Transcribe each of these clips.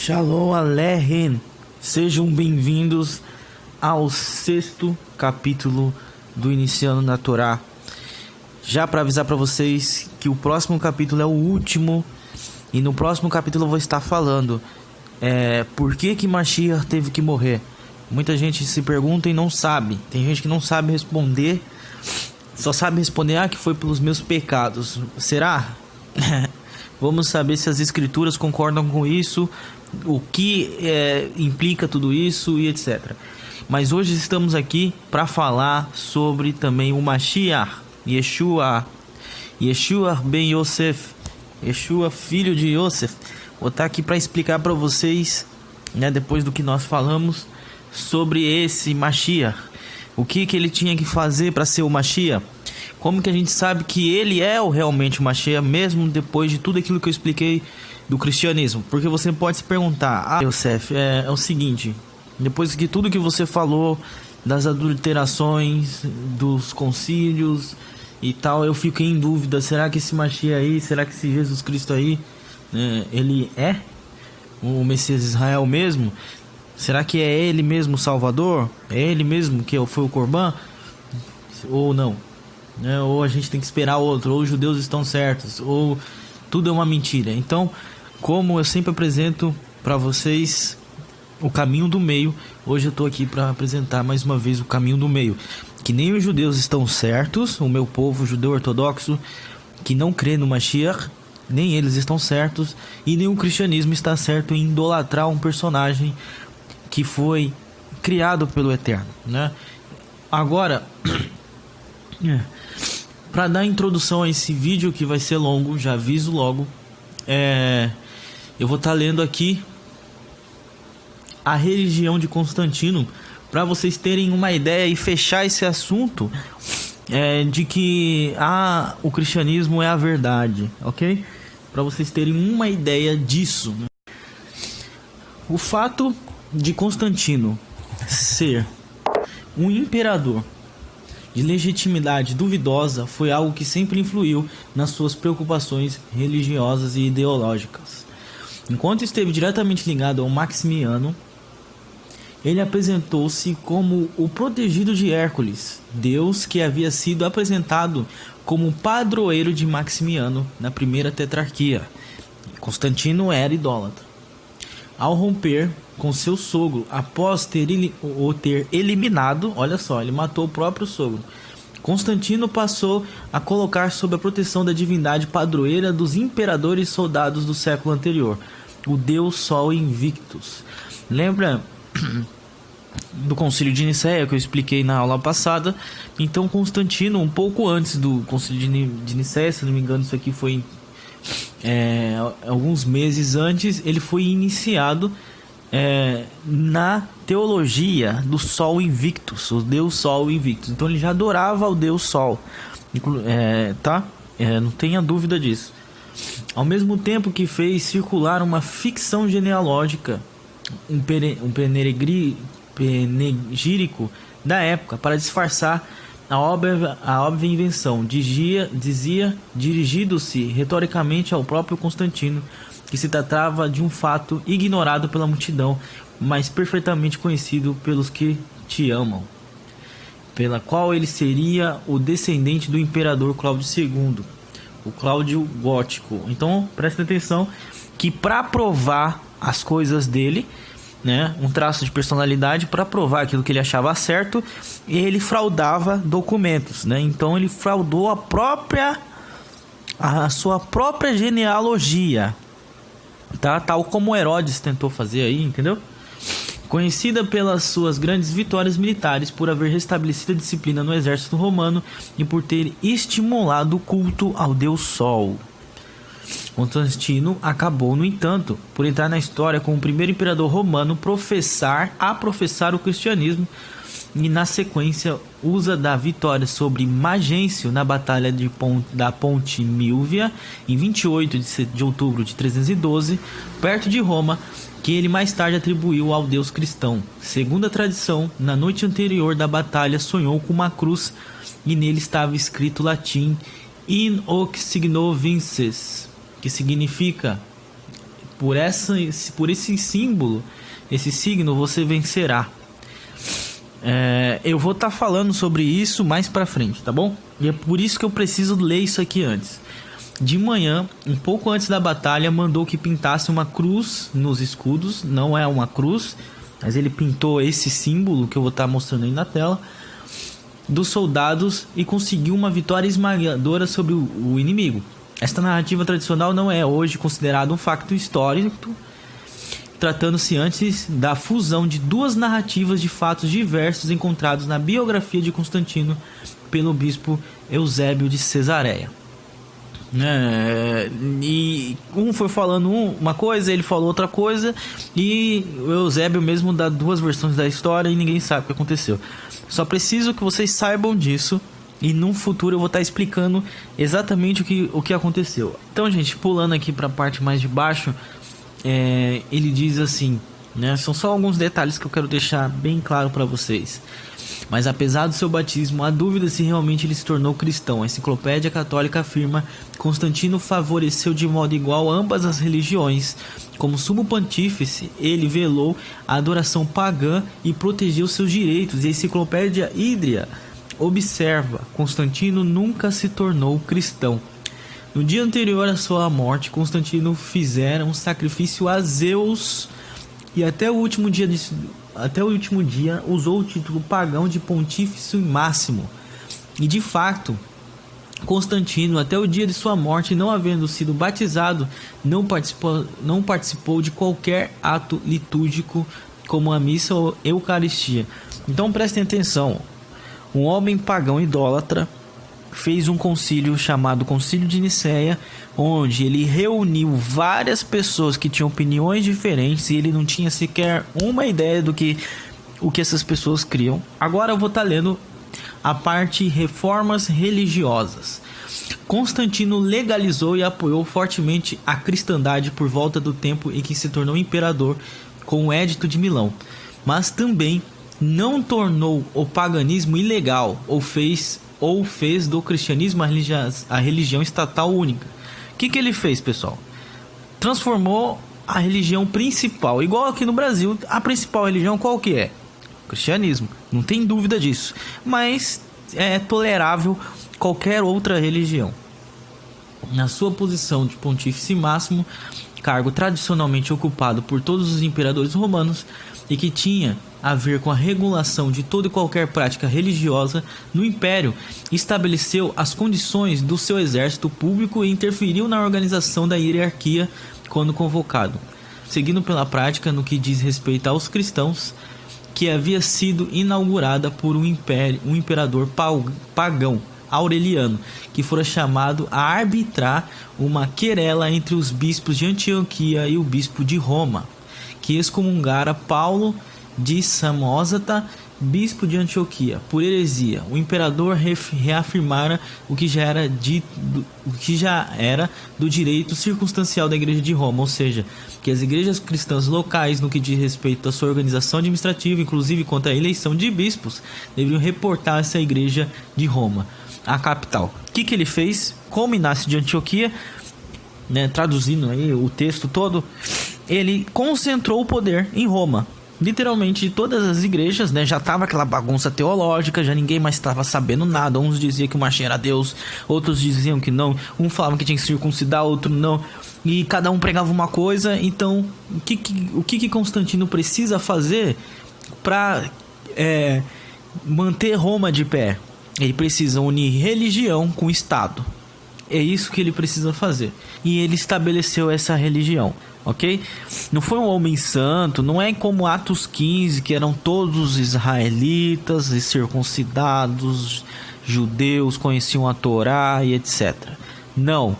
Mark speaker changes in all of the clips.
Speaker 1: Shalom Aleichem, sejam bem-vindos ao 6º capítulo do Iniciando na Torá. Já para avisar para vocês que o próximo capítulo é o último, e no próximo capítulo eu vou estar falando por que Mashiach teve que morrer. Muita gente se pergunta e não sabe, tem gente que não sabe responder, só sabe responder que foi pelos meus pecados. Será? Vamos saber se as escrituras concordam com isso, o que implica tudo isso e etc. Mas hoje estamos aqui para falar sobre também o Mashiach, Yeshua ben Yosef, Yeshua filho de Yosef. Vou estar aqui para explicar para vocês, depois do que nós falamos, sobre esse Mashiach. O que ele tinha que fazer para ser o Mashiach? Como que a gente sabe que ele é realmente o Mashiach, mesmo depois de tudo aquilo que eu expliquei do cristianismo? Porque você pode se perguntar, Yosef, é o seguinte, depois de tudo que você falou, das adulterações, dos concílios e tal, eu fiquei em dúvida, será que esse Mashiach aí, será que esse Jesus Cristo aí, ele é o Messias de Israel mesmo? Será que é ele mesmo o Salvador? É ele mesmo que foi o Corban? Ou não? Ou a gente tem que esperar outro, ou os judeus estão certos, ou tudo é uma mentira. Então, como eu sempre apresento para vocês o caminho do meio, hoje eu estou aqui para apresentar mais uma vez o caminho do meio. Que nem os judeus estão certos, o meu povo judeu ortodoxo, que não crê no Mashiach, nem eles estão certos, e nem o cristianismo está certo em idolatrar um personagem que foi criado pelo Eterno, Agora, para dar introdução a esse vídeo que vai ser longo, já aviso logo, eu vou estar lendo aqui a religião de Constantino, para vocês terem uma ideia e fechar esse assunto de que o cristianismo é a verdade, ok? Para vocês terem uma ideia disso. O fato de Constantino ser um imperador de legitimidade duvidosa foi algo que sempre influiu nas suas preocupações religiosas e ideológicas. Enquanto esteve diretamente ligado ao Maximiano, ele apresentou-se como o protegido de Hércules, deus que havia sido apresentado como padroeiro de Maximiano na primeira tetrarquia. Constantino era idólatra. Ao romper com seu sogro, após o ter eliminado, olha só, ele matou o próprio sogro, Constantino passou a colocar sob a proteção da divindade padroeira dos imperadores soldados do século anterior, o deus Sol Invictus. Lembra do concílio de Nicéia que eu expliquei na aula passada? Então Constantino, um pouco antes do concílio de Nicéia, se não me engano isso aqui foi alguns meses antes, ele foi iniciado na teologia do Sol Invictus, o Deus Sol Invictus. Então ele já adorava o Deus Sol, não tenha dúvida disso. Ao mesmo tempo que fez circular uma ficção genealógica, um panegírico da época para disfarçar a óbvia invenção, dizia dirigindo-se retoricamente ao próprio Constantino, que se tratava de um fato ignorado pela multidão, mas perfeitamente conhecido pelos que te amam, pela qual ele seria o descendente do imperador Cláudio II, o Cláudio Gótico. Então presta atenção que para provar as coisas dele, um traço de personalidade, para provar aquilo que ele achava certo, ele fraudava documentos, Então ele fraudou a sua própria genealogia, tal como Herodes tentou fazer aí, entendeu? Conhecida pelas suas grandes vitórias militares, por haver restabelecido a disciplina no exército romano e por ter estimulado o culto ao Deus Sol. Constantino acabou, no entanto, por entrar na história como o primeiro imperador romano a professar o cristianismo, e na sequência usa da vitória sobre Magêncio na batalha da Ponte Milvia em 28 de outubro de 312, perto de Roma, que ele mais tarde atribuiu ao deus cristão. Segundo a tradição, na noite anterior da batalha sonhou com uma cruz e nele estava escrito latim In hoc signo vinces, que significa por esse símbolo, esse signo, você vencerá. Eu vou estar falando sobre isso mais pra frente, tá bom? E é por isso que eu preciso ler isso aqui antes. De manhã, um pouco antes da batalha, mandou que pintasse uma cruz nos escudos. Não é uma cruz, mas ele pintou esse símbolo que eu vou estar mostrando aí na tela dos soldados e conseguiu uma vitória esmagadora sobre o inimigo. Esta narrativa tradicional não é hoje considerada um facto histórico, tratando-se antes da fusão de duas narrativas de fatos diversos encontrados na biografia de Constantino pelo bispo Eusébio de Cesareia. E um foi falando uma coisa, ele falou outra coisa, e o Eusébio mesmo dá duas versões da história e ninguém sabe o que aconteceu. Só preciso que vocês saibam disso, e no futuro eu vou estar explicando exatamente o que aconteceu. Então, gente, pulando aqui para a parte mais de baixo, ele diz assim, né? São só alguns detalhes que eu quero deixar bem claro para vocês. Mas apesar do seu batismo, há dúvida se realmente ele se tornou cristão. A Enciclopédia Católica afirma que Constantino favoreceu de modo igual ambas as religiões. Como sumo pontífice, ele velou a adoração pagã e protegeu seus direitos. E a Enciclopédia Hídria observa: Constantino nunca se tornou cristão. No dia anterior à sua morte, Constantino fizera um sacrifício a Zeus e até o último dia usou o título pagão de Pontífice Máximo. E de fato, Constantino, até o dia de sua morte, não havendo sido batizado, não participou de qualquer ato litúrgico como a missa ou Eucaristia. Então prestem atenção: um homem pagão idólatra fez um concílio chamado Concílio de Nicéia, onde ele reuniu várias pessoas que tinham opiniões diferentes e ele não tinha sequer uma ideia do que essas pessoas criam. Agora eu vou estar lendo a parte reformas religiosas. Constantino legalizou e apoiou fortemente a cristandade por volta do tempo em que se tornou imperador com o Edito de Milão, mas também não tornou o paganismo ilegal ou fez do cristianismo a religião estatal única. O que ele fez, pessoal? Transformou a religião principal, igual aqui no Brasil, a principal religião qual que é? O cristianismo, não tem dúvida disso, mas é tolerável qualquer outra religião. Na sua posição de pontífice máximo, cargo tradicionalmente ocupado por todos os imperadores romanos e que tinha a ver com a regulação de toda e qualquer prática religiosa no império, estabeleceu as condições do seu exército público e interferiu na organização da hierarquia quando convocado, seguindo pela prática no que diz respeito aos cristãos, que havia sido inaugurada por um imperador pagão, Aureliano, que fora chamado a arbitrar uma querela entre os bispos de Antioquia e o bispo de Roma, que excomungara Paulo de Samosata, bispo de Antioquia, por heresia. O imperador reafirmara o que já era do direito circunstancial da igreja de Roma, ou seja, que as igrejas cristãs locais, no que diz respeito à sua organização administrativa, inclusive quanto à eleição de bispos, deveriam reportar essa igreja de Roma, a capital. O que ele fez? Como Inácio de Antioquia, né, traduzindo aí o texto todo, ele concentrou o poder em Roma. Literalmente de todas as igrejas, né? Já estava aquela bagunça teológica, já ninguém mais estava sabendo nada. Uns diziam que o Machia era Deus, outros diziam que não. Um falava que tinha que circuncidar, outro não. E cada um pregava uma coisa. Então, o que Constantino precisa fazer para manter Roma de pé? Ele precisa unir religião com Estado. É isso que ele precisa fazer. E ele estabeleceu essa religião. Ok? Não foi um homem santo, não é como Atos 15, que eram todos israelitas e circuncidados, judeus, conheciam a Torá e etc. Não,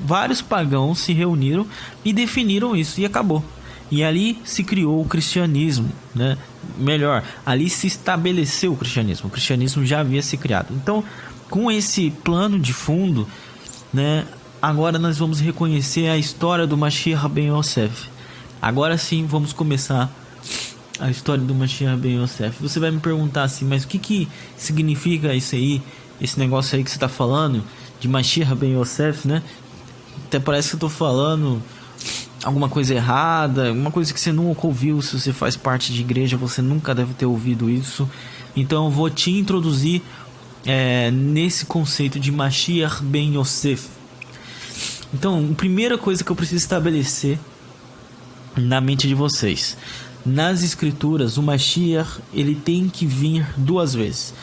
Speaker 1: vários pagãos se reuniram e definiram isso e acabou. E ali se criou o cristianismo, né? Melhor, ali se estabeleceu o cristianismo já havia se criado. Então, com esse plano de fundo, né? Agora nós vamos reconhecer a história do Mashiach ben Yosef. Agora sim vamos começar a história do Mashiach ben Yosef. Você vai me perguntar assim, mas o que significa isso aí? Esse negócio aí que você está falando de Mashiach ben Yosef, né? Até parece que eu estou falando alguma coisa errada, uma coisa que você nunca ouviu. Se você faz parte de igreja, você nunca deve ter ouvido isso. Então eu vou te introduzir nesse conceito de Mashiach ben Yosef. Então, a primeira coisa que eu preciso estabelecer na mente de vocês: nas escrituras, o Mashiach, ele tem que vir 2 vezes.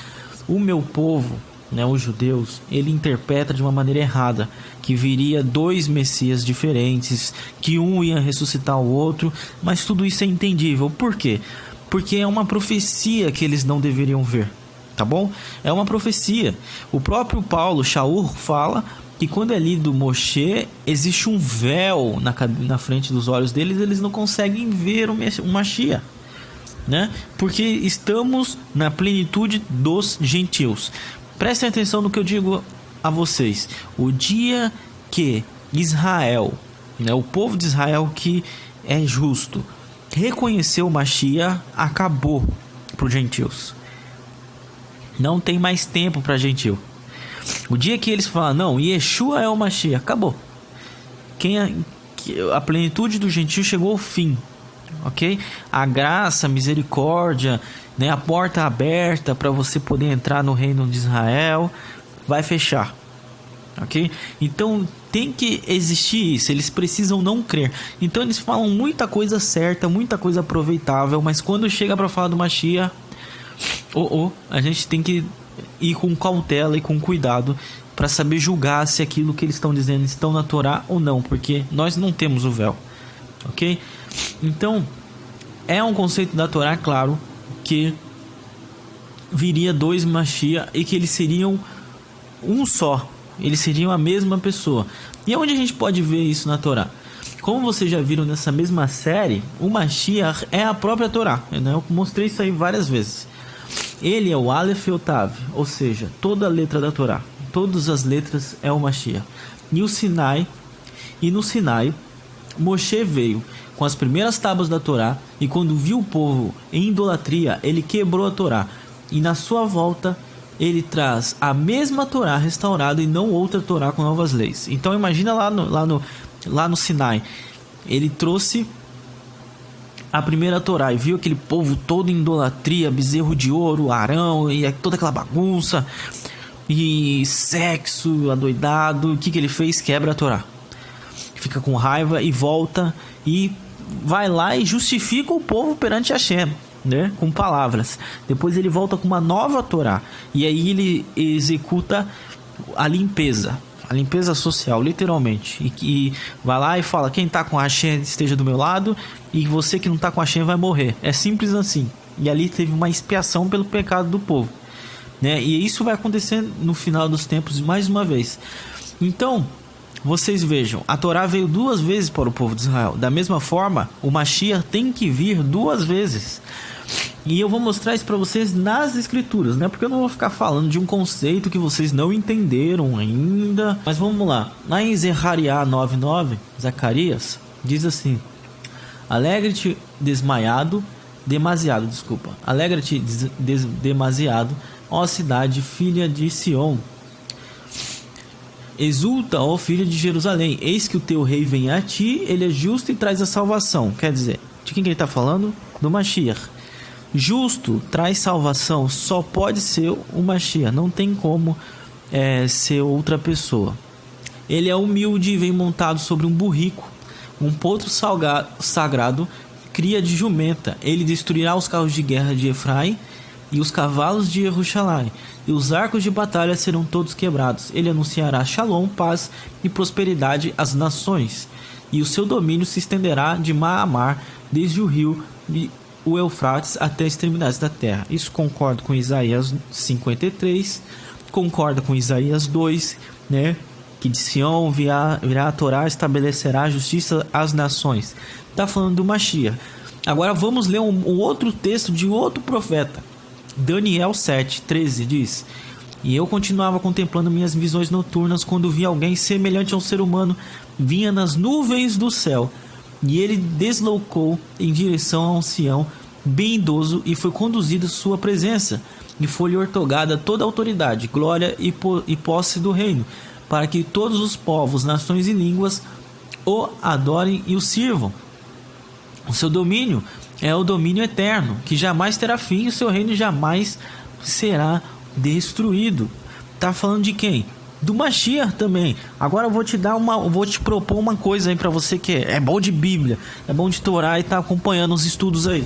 Speaker 1: O meu povo, né, os judeus, ele interpreta de uma maneira errada, que viria 2 messias diferentes, que um ia ressuscitar o outro, mas tudo isso é entendível. Por quê? Porque é uma profecia que eles não deveriam ver, tá bom? É uma profecia. O próprio Paulo, Shaul, fala que quando é lido Moshe, existe um véu na frente dos olhos deles, eles não conseguem ver o Mashiach, né? Porque estamos na plenitude dos gentios. Prestem atenção no que eu digo a vocês. O dia que Israel, né, o povo de Israel que é justo, reconheceu o Mashiach, acabou para os gentios. Não tem mais tempo para gentil. O dia que eles falam, não, Yeshua é o Mashiach, acabou. A plenitude do gentio chegou ao fim, ok? A graça, a misericórdia, né, a porta aberta para você poder entrar no reino de Israel vai fechar, ok? Então tem que existir isso. Eles precisam não crer. Então eles falam muita coisa certa, muita coisa aproveitável, mas quando chega para falar do Mashiach, a gente tem que ir com cautela e com cuidado para saber julgar se aquilo que eles estão dizendo estão na Torá ou não, porque nós não temos o véu, ok? Então é um conceito da Torá, claro, que viria 2 Mashiach e que eles seriam um só, eles seriam a mesma pessoa. E onde a gente pode ver isso na Torá? Como vocês já viram nessa mesma série, o Mashiach é a própria Torá, né? Eu mostrei isso aí várias vezes. Ele é o Aleph e o Tav, ou seja, toda a letra da Torá, todas as letras é o Mashiach. E no Sinai, Moshe veio com as primeiras tábuas da Torá, e quando viu o povo em idolatria, ele quebrou a Torá. E na sua volta, ele traz a mesma Torá restaurada e não outra Torá com novas leis. Então imagina lá no Sinai, ele trouxe a primeira Torá e viu aquele povo todo em idolatria, bezerro de ouro, Arão e toda aquela bagunça e sexo adoidado. O que ele fez? Quebra a Torá, fica com raiva e volta e vai lá e justifica o povo perante Hashem, né? Com palavras. Depois ele volta com uma nova Torá e aí ele executa a limpeza social, literalmente, e vai lá e fala: quem tá com Hashem esteja do meu lado, e você que não tá com Hashem vai morrer. É simples assim. E ali teve uma expiação pelo pecado do povo, né? E isso vai acontecer no final dos tempos mais uma vez. Então vocês vejam, a Torá veio 2 vezes para o povo de Israel. Da mesma forma, o Mashiach tem que vir 2 vezes. E eu vou mostrar isso para vocês nas escrituras, né? Porque eu não vou ficar falando de um conceito que vocês não entenderam ainda. Mas vamos lá. Lá em Zechariah 9:9, Zacarias diz assim: Alegra-te Alegra-te demasiado, ó cidade, filha de Sião. Exulta, ó filha de Jerusalém, eis que o teu rei vem a ti, ele é justo e traz a salvação. Quer dizer, de quem que ele está falando? Do Mashiach. Justo, traz salvação, só pode ser o Mashiach, não tem como ser outra pessoa. Ele é humilde e vem montado sobre um burrico, um potro sagrado, cria de jumenta. Ele destruirá os carros de guerra de Efraim e os cavalos de Jerusalém, e os arcos de batalha serão todos quebrados. Ele anunciará Shalom, paz e prosperidade às nações, e o seu domínio se estenderá de mar a mar, desde o rio o Eufrates até as extremidades da terra. Isso concorda com Isaías 53, concorda com Isaías 2, né? Que de Sião virá a Torá, estabelecerá a justiça às nações. Está falando do Mashiach. Agora vamos ler um outro texto de outro profeta. Daniel 7:13 diz: E eu continuava contemplando minhas visões noturnas, quando vi alguém semelhante a um ser humano, vinha nas nuvens do céu. E ele deslocou em direção a um ancião bem idoso e foi conduzido à sua presença. E foi-lhe ortogada toda a autoridade, glória e posse do reino, para que todos os povos, nações e línguas o adorem e o sirvam. O seu domínio é o domínio eterno, que jamais terá fim, e o seu reino jamais será destruído. Tá falando de quem? Do Mashiach também. Agora eu vou te propor uma coisa aí para você que é bom de Bíblia, é bom de Torá e tá acompanhando os estudos aí.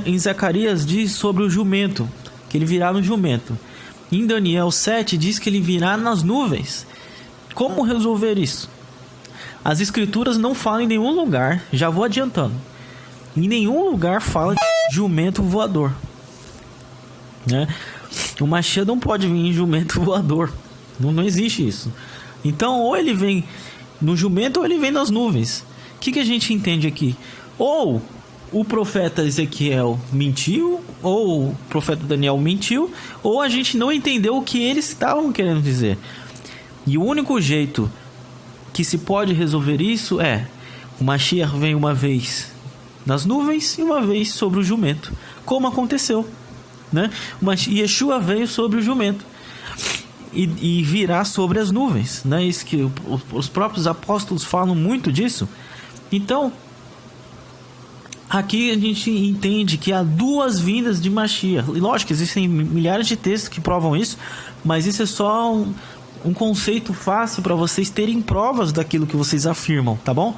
Speaker 1: Em Zacarias diz sobre o jumento, que ele virá no jumento. Em Daniel 7 diz que ele virá nas nuvens. Como resolver isso? As escrituras não falam em nenhum lugar, já vou adiantando. Em nenhum lugar fala de jumento voador, né? O Mashiach não pode vir em jumento voador. Não existe isso. Então, ou ele vem no jumento ou ele vem nas nuvens. O que a gente entende aqui? Ou o profeta Ezequiel mentiu, ou o profeta Daniel mentiu, ou a gente não entendeu o que eles estavam querendo dizer. E o único jeito que se pode resolver isso é: o Mashiach vem uma vez nas nuvens e uma vez sobre o jumento, como aconteceu, né? Mas Yeshua veio sobre o jumento e virá sobre as nuvens, né? Isso que os próprios apóstolos falam muito disso. Então, aqui a gente entende que há duas vindas de Mashiach. E lógico que existem milhares de textos que provam isso, mas isso é só um conceito fácil para vocês terem provas daquilo que vocês afirmam, tá bom?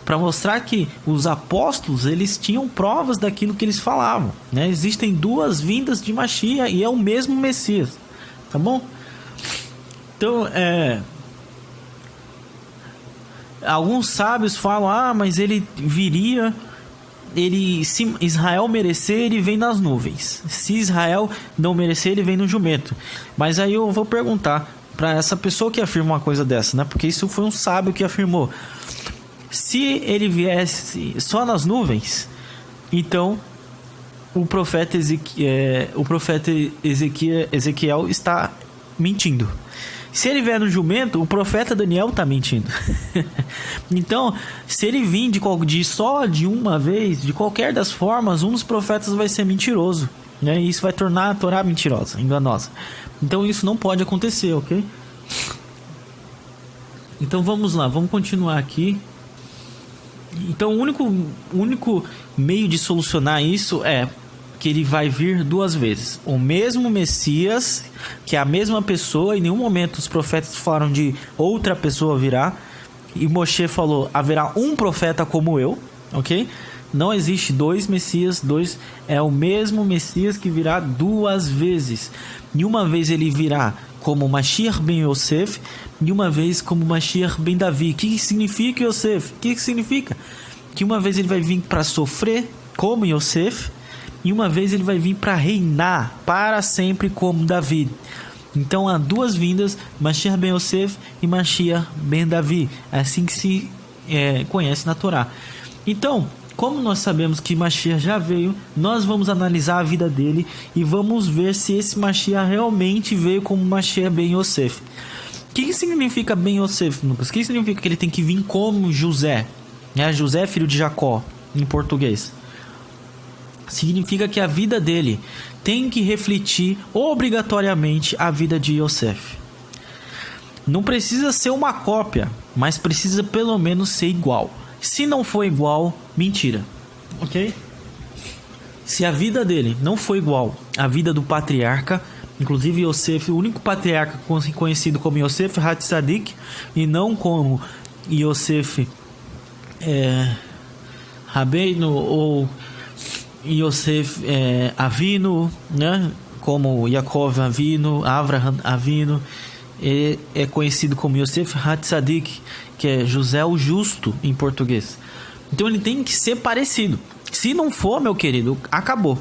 Speaker 1: Para mostrar que os apóstolos, eles tinham provas daquilo que eles falavam, né? Existem duas vindas de Mashiach e é o mesmo Messias, tá bom? Então, alguns sábios falam: mas ele viria, se Israel merecer, ele vem nas nuvens. Se Israel não merecer, ele vem no jumento. Mas aí eu vou perguntar para essa pessoa que afirma uma coisa dessa, né? Porque isso foi um sábio que afirmou. Se ele viesse só nas nuvens, então o profeta Ezequiel está mentindo. Se ele vier no jumento, o profeta Daniel está mentindo. Então, se ele vir só de uma vez, de qualquer das formas, um dos profetas vai ser mentiroso, né? E isso vai tornar a Torá mentirosa, enganosa. Então isso não pode acontecer, ok? Então vamos lá, vamos continuar aqui. Então o único meio de solucionar isso é que ele vai vir duas vezes. O mesmo Messias, que é a mesma pessoa. Em nenhum momento os profetas falaram de outra pessoa virá. E Moshe falou: haverá um profeta como eu, ok? Não existe dois Messias, é o mesmo Messias que virá duas vezes. E uma vez ele virá como Mashiach ben Yosef, e uma vez como Mashiach ben Davi. O que significa Yosef? O que significa? Que uma vez ele vai vir para sofrer como Yosef, e uma vez ele vai vir para reinar para sempre como Davi. Então há duas vindas, Mashiach ben Yosef e Mashiach ben Davi. É assim que se conhece na Torá. Então, como nós sabemos que Mashiach já veio, nós vamos analisar a vida dele e vamos ver se esse Mashiach realmente veio como Mashiach ben Yosef. O que significa ben Yosef, Lucas? O que significa que ele tem que vir como José? José, filho de Jacó, em português. Significa que a vida dele tem que refletir obrigatoriamente a vida de Yosef. Não precisa ser uma cópia, mas precisa pelo menos ser igual. Se não for igual, mentira, ok? Se a vida dele não for igual à vida do patriarca, inclusive Yosef, o único patriarca conhecido como Yosef Hatzadik, e não como Yosef Rabbeinu ou Yosef Avinu, né? Como Yaakov Avinu, Avraham Avinu, é conhecido como Yosef Hatzadik, que é José o Justo em português. Então ele tem que ser parecido. Se não for, meu querido, acabou.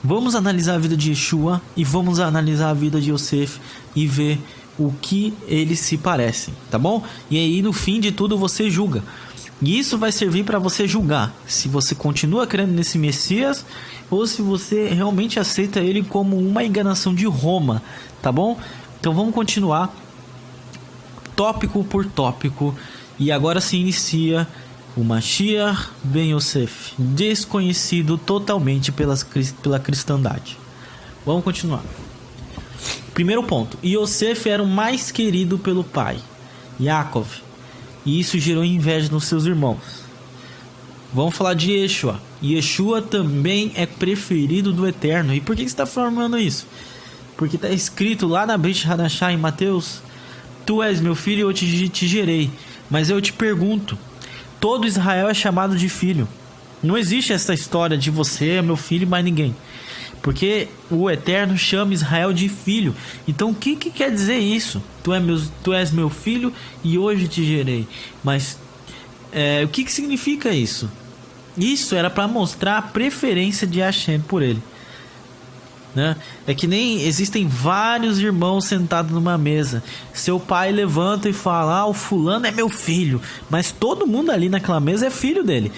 Speaker 1: Vamos analisar a vida de Yeshua e vamos analisar a vida de Yosef e ver o que eles se parecem, tá bom? E aí no fim de tudo você julga. E isso vai servir para você julgar se você continua crendo nesse Messias ou se você realmente aceita ele como uma enganação de Roma, tá bom? Então vamos continuar tópico por tópico. E agora se inicia o Mashiach ben Yosef, desconhecido totalmente pela cristandade. Vamos continuar. Primeiro ponto: Yosef era o mais querido pelo pai. Yaakov. E isso gerou inveja nos seus irmãos. Vamos falar de Yeshua. Yeshua também é preferido do Eterno. E por que você está formando isso? Porque está escrito lá na Brit Hadashah em Mateus: Tu és meu filho e eu te gerei. Mas eu te pergunto, todo Israel é chamado de filho. Não existe essa história de você é meu filho e mais ninguém. Porque o Eterno chama Israel de filho. Então o que quer dizer isso? Tu és meu filho e hoje te gerei. Mas o que significa isso? Isso era para mostrar a preferência de Hashem por ele, né? É que nem existem vários irmãos sentados numa mesa. Seu pai levanta e fala: o fulano é meu filho. Mas todo mundo ali naquela mesa é filho dele.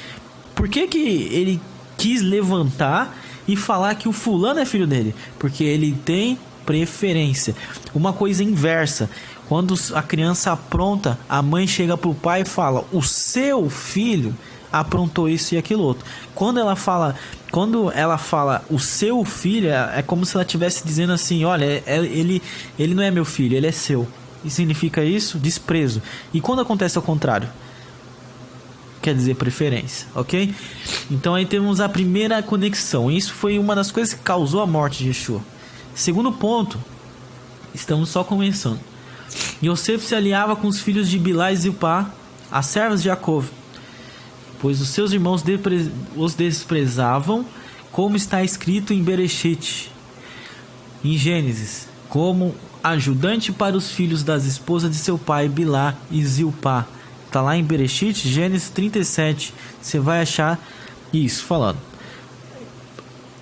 Speaker 1: Por que ele quis levantar e falar que o fulano é filho dele? Porque ele tem preferência. Uma coisa inversa: quando a criança apronta, a mãe chega pro pai e fala: o seu filho aprontou isso e aquilo outro. Quando ela fala o seu filho, é como se ela estivesse dizendo assim: olha, ele não é meu filho, ele é seu. E significa isso? Desprezo. E quando acontece ao contrário? Quer dizer preferência, ok? Então aí temos a primeira conexão. Isso foi uma das coisas que causou a morte de Yeshua. Segundo ponto, estamos só começando. Yosef se aliava com os filhos de Bilá e Zilpá, as servas de Jacó, pois os seus irmãos os desprezavam, como está escrito em Bereshit, em Gênesis, como ajudante para os filhos das esposas de seu pai, Bilá e Zilpá. Está lá em Bereshit, Gênesis 37, você vai achar isso falando.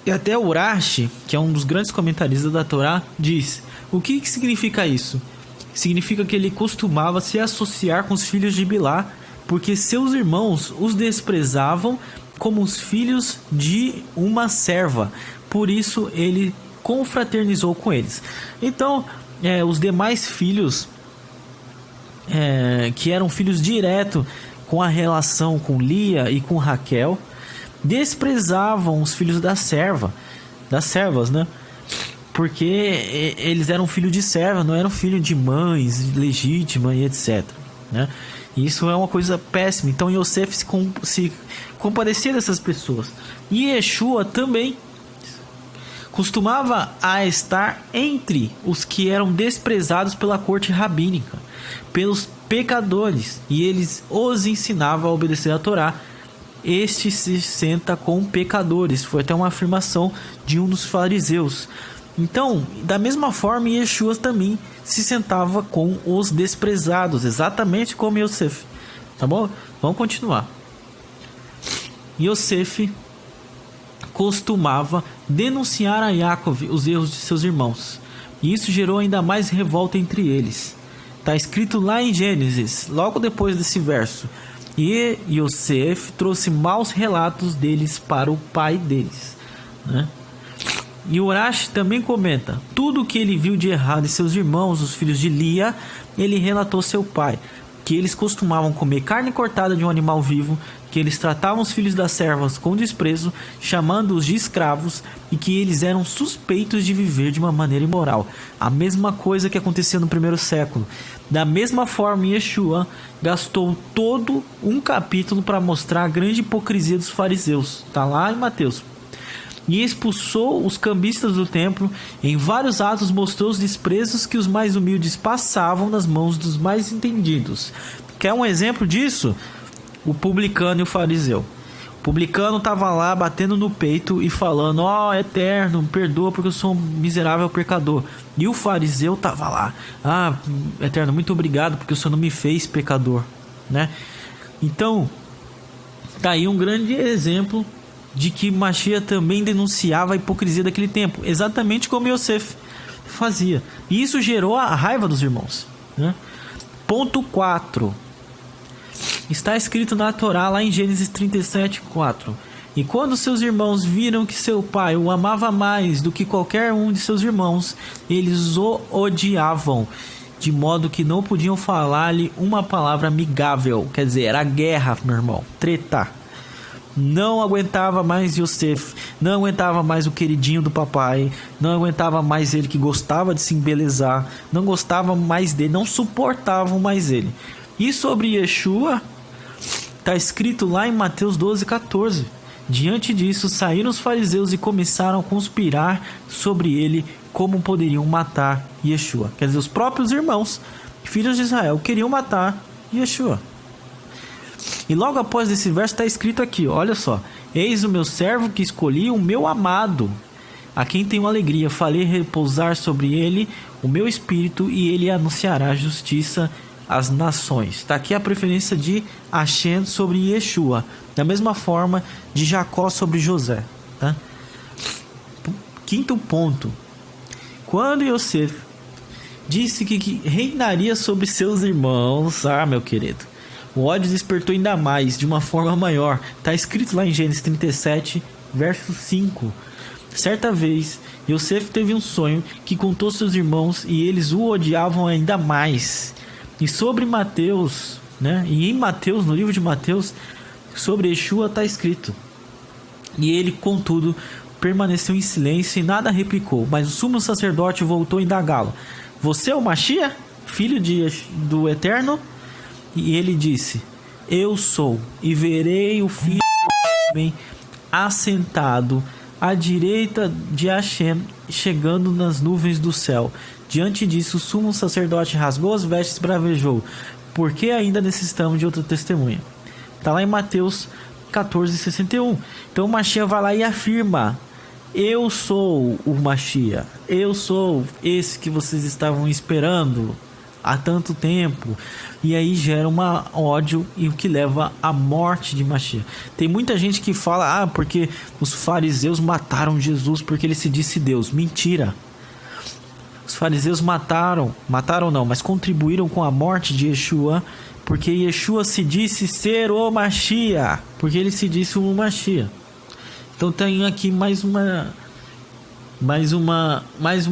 Speaker 1: E até o Urashi, que é um dos grandes comentaristas da Torá, diz: o que significa isso? Significa que ele costumava se associar com os filhos de Bilá, porque seus irmãos os desprezavam como os filhos de uma serva. Por isso ele confraternizou com eles. Então, os demais filhos, que eram filhos direto com a relação com Lia e com Raquel, desprezavam os filhos das servas, né? Porque eles eram filhos de serva, não eram filhos de mães legítimas e etc, né? Isso é uma coisa péssima. Então Yosef se compadecia dessas pessoas. E Yeshua também costumava a estar entre os que eram desprezados pela corte rabínica, pelos pecadores, e eles os ensinava a obedecer a Torá. Este se senta com pecadores. Foi até uma afirmação de um dos fariseus. Então, da mesma forma, Yeshua também se sentava com os desprezados, exatamente como Yosef. Tá bom? Vamos continuar. Yosef costumava denunciar a Yaakov os erros de seus irmãos, e isso gerou ainda mais revolta entre eles. Está escrito lá em Gênesis, logo depois desse verso: e Yosef trouxe maus relatos deles para o pai deles, né? E Urashi também comenta: tudo o que ele viu de errado em seus irmãos, os filhos de Lia, ele relatou ao seu pai, que eles costumavam comer carne cortada de um animal vivo, que eles tratavam os filhos das servas com desprezo, chamando-os de escravos, e que eles eram suspeitos de viver de uma maneira imoral. A mesma coisa que acontecia no primeiro século. Da mesma forma, Yeshua gastou todo um capítulo para mostrar a grande hipocrisia dos fariseus. Está lá em Mateus. E expulsou os cambistas do templo. Em vários atos mostrou os desprezos que os mais humildes passavam nas mãos dos mais entendidos. Quer um exemplo disso? O publicano e o fariseu. O publicano estava lá batendo no peito e falando: ó, Eterno, perdoa porque eu sou um miserável pecador. E o fariseu estava lá: ah, Eterno, muito obrigado porque o Senhor não me fez pecador, né? Então, tá aí um grande exemplo de que Mashiach também denunciava a hipocrisia daquele tempo, exatamente como Yosef fazia. E isso gerou a raiva dos irmãos, né? Ponto 4. Está escrito na Torá, lá em Gênesis 37:4. E quando seus irmãos viram que seu pai o amava mais do que qualquer um de seus irmãos, eles o odiavam, de modo que não podiam falar-lhe uma palavra amigável. Quer dizer, era guerra, meu irmão, treta. Não aguentava mais Yosef. não aguentava mais o queridinho do papai, não aguentava mais ele que gostava de se embelezar, não gostava mais dele, não suportavam mais ele. E sobre Yeshua, está escrito lá em Mateus 12:14. Diante disso, saíram os fariseus e começaram a conspirar sobre ele como poderiam matar Yeshua. Quer dizer, os próprios irmãos, filhos de Israel, queriam matar Yeshua. E logo após esse verso está escrito aqui, olha só: eis o meu servo que escolhi, o meu amado, a quem tenho alegria, farei repousar sobre ele o meu espírito e ele anunciará justiça às nações. Está aqui a preferência de Hashem sobre Yeshua, da mesma forma de Jacó sobre José, tá? Quinto ponto: quando Yosef disse que reinaria sobre seus irmãos, meu querido, o ódio despertou ainda mais, de uma forma maior. Está escrito lá em Gênesis 37, verso 5. Certa vez, Yosef teve um sonho que contou seus irmãos e eles o odiavam ainda mais. E sobre Mateus, né? E em Mateus, no livro de Mateus, sobre Yeshua está escrito: e ele, contudo, permaneceu em silêncio e nada replicou. Mas o sumo sacerdote voltou a indagá-lo: você é o Mashiach, filho do Eterno? E ele disse: eu sou, e verei o Filho do Homem assentado à direita de Hashem, chegando nas nuvens do céu. Diante disso, o sumo sacerdote rasgou as vestes e bravejou: por que ainda necessitamos de outra testemunha? Está lá em Mateus 14:61. Então o Mashiach vai lá e afirma: eu sou o Mashiach, eu sou esse que vocês estavam esperando há tanto tempo. E aí gera um ódio, e o que leva à morte de Mashiach. Tem muita gente que fala: porque os fariseus mataram Jesus porque ele se disse Deus. Mentira. Os fariseus mataram não, mas contribuíram com a morte de Yeshua, porque Yeshua se disse ser o Mashiach, porque ele se disse o Mashiach. Então tem aqui mais uma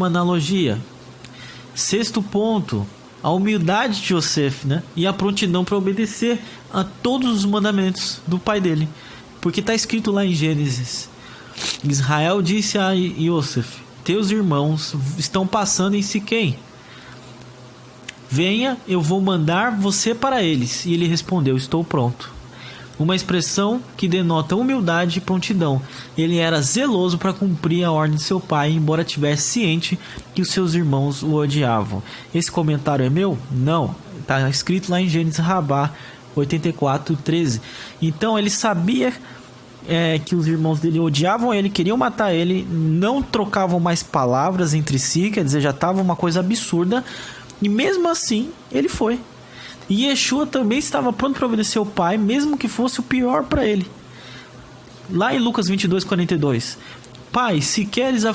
Speaker 1: analogia. Sexto ponto: a humildade de Yosef, né? E a prontidão para obedecer a todos os mandamentos do pai dele. Porque está escrito lá em Gênesis: Israel disse a Yosef: teus irmãos estão passando em Siquém. Venha, eu vou mandar você para eles. E ele respondeu: estou pronto. Uma expressão que denota humildade e prontidão. Ele era zeloso para cumprir a ordem de seu pai, embora tivesse ciente que os seus irmãos o odiavam. Esse comentário é meu? Não. Está escrito lá em Gênesis Rabá 84:13. Então ele sabia que os irmãos dele odiavam ele, queriam matar ele, não trocavam mais palavras entre si, quer dizer, já estava uma coisa absurda. E mesmo assim, ele foi. E Yeshua também estava pronto para obedecer ao pai, mesmo que fosse o pior para ele. Lá em Lucas 22:42: pai, se queres,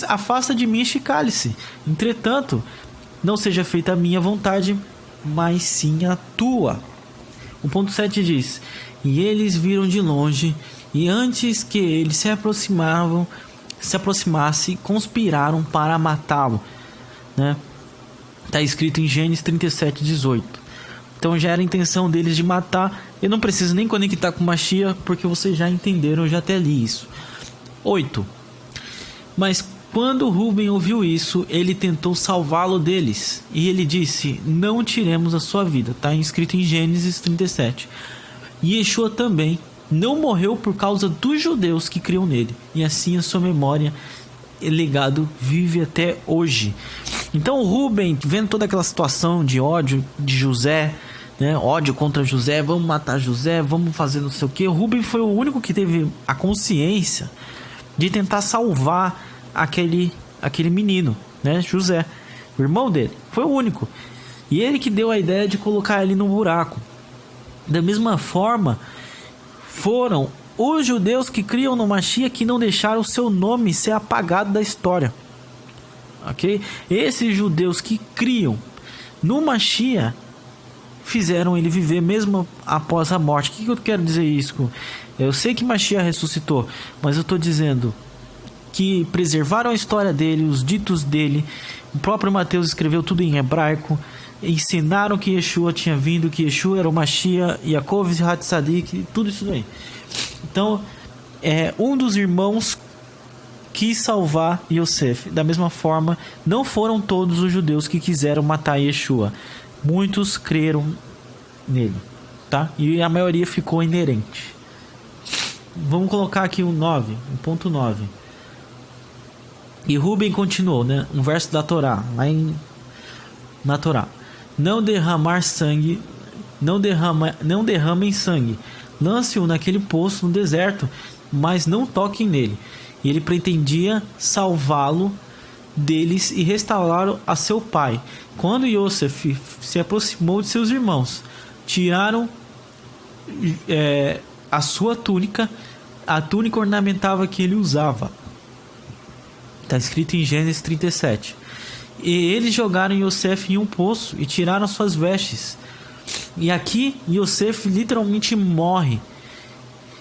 Speaker 1: afasta de mim este cálice. Entretanto, não seja feita a minha vontade, mas sim a tua. O ponto 7 diz: e eles viram de longe, e antes que ele se aproximasse, conspiraram para matá-lo, né? Está escrito em Gênesis 37:18. Então já era a intenção deles de matar. Eu não preciso nem conectar com Mashiach, porque vocês já entenderam, eu já até li isso. 8. Mas quando Ruben ouviu isso, ele tentou salvá-lo deles. E ele disse: não tiremos a sua vida. Está escrito em Gênesis 37. E Yeshua também não morreu por causa dos judeus que criam nele. E assim a sua memória e legado vive até hoje. Então o Ruben, vendo toda aquela situação de ódio de José, né? Ódio contra José, vamos matar José, vamos fazer não sei o que. O Ruben foi o único que teve a consciência de tentar salvar aquele menino, né? José, o irmão dele, foi o único. E ele que deu a ideia de colocar ele no buraco. Da mesma forma, foram os judeus que criam no Mashiach que não deixaram o seu nome ser apagado da história. Ok? Esses judeus que criam no Mashiach fizeram ele viver mesmo após a morte. O que eu quero dizer isso? Eu sei que Mashiach ressuscitou, mas eu estou dizendo que preservaram a história dele, os ditos dele. O próprio Mateus escreveu tudo em hebraico. Ensinaram que Yeshua tinha vindo, que Yeshua era o Mashiach, Yaakov e Hatzadik, tudo isso aí. Então, um dos irmãos quis salvar Yosef. Da mesma forma, não foram todos os judeus que quiseram matar Yeshua. Muitos creram nele, tá? E a maioria ficou inerente. Vamos colocar aqui o ponto 9. E Rubem continuou, né? Um verso da Torá, na Torá. Não derramar sangue, não derramem sangue. Lance-o naquele poço no deserto, mas não toquem nele. E ele pretendia salvá-lo deles e restaurá-lo a seu pai. Quando Yosef se aproximou de seus irmãos, tiraram a sua túnica, a túnica ornamentada que ele usava. Está escrito em Gênesis 37. E eles jogaram Yosef em um poço e tiraram suas vestes. E aqui Yosef literalmente morre.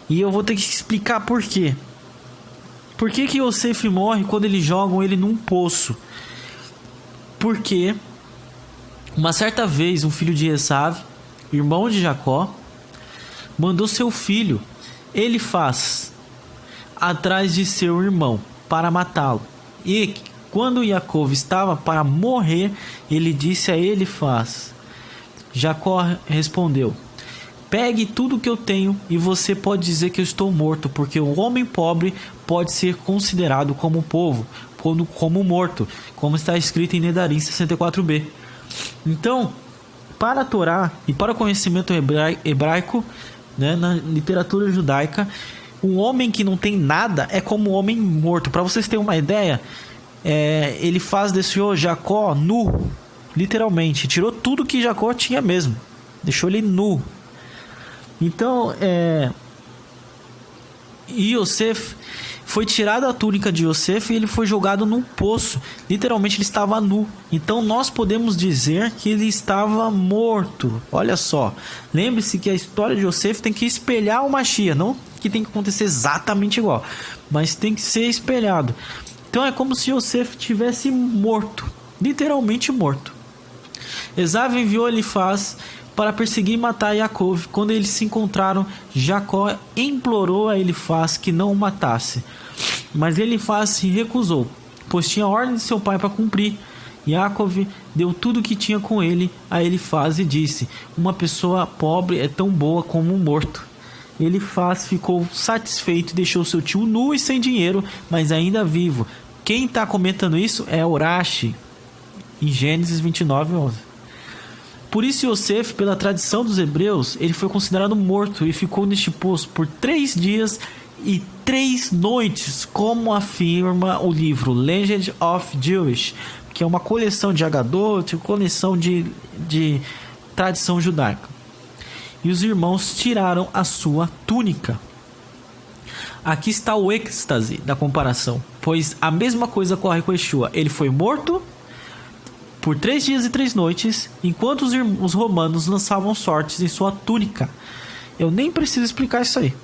Speaker 1: E eu vou ter que explicar por quê. Por que Yosef morre quando eles jogam ele num poço? Porque uma certa vez um filho de Esav, irmão de Jacó, mandou seu filho Elifaz atrás de seu irmão para matá-lo. E quando Jacó estava para morrer, ele disse a Elifaz. Jacó respondeu: pegue tudo que eu tenho e você pode dizer que eu estou morto, porque o homem pobre pode ser considerado como povo, como morto, como está escrito em Nedarim 64b. Então, para a Torá e para o conhecimento hebraico, né, na literatura judaica, um homem que não tem nada é como um homem morto. Para vocês terem uma ideia, ele deixou Jacó nu, literalmente, tirou tudo que Jacó tinha mesmo, deixou ele nu. Então, Yosef foi tirado a túnica de Yosef e ele foi jogado num poço. Literalmente ele estava nu. Então nós podemos dizer que ele estava morto. Olha só, lembre-se que a história de Yosef tem que espelhar o Mashiach, não que tem que acontecer exatamente igual, mas tem que ser espelhado. Então é como se Yosef tivesse morto, literalmente morto. Esav enviou Elifaz para perseguir e matar Jacó. Quando eles se encontraram, Jacó implorou a Elifaz que não o matasse. Mas Elifaz se recusou, pois tinha ordem de seu pai para cumprir. Jacó deu tudo o que tinha com ele a Elifaz e disse: uma pessoa pobre é tão boa como um morto. Elifaz ficou satisfeito e deixou seu tio nu e sem dinheiro, mas ainda vivo. Quem está comentando isso é Urashi, em Gênesis 29:11. Por isso Yosef, pela tradição dos hebreus, ele foi considerado morto e ficou neste poço por 3 dias e 3 noites, como afirma o livro Legend of Jewish, que é uma coleção de Agadot, coleção de tradição judaica. E os irmãos tiraram a sua túnica. Aqui está o êxtase da comparação, pois a mesma coisa ocorre com Yeshua. Ele foi morto por 3 dias e 3 noites, enquanto os romanos lançavam sortes em sua túnica. Eu nem preciso explicar isso aí,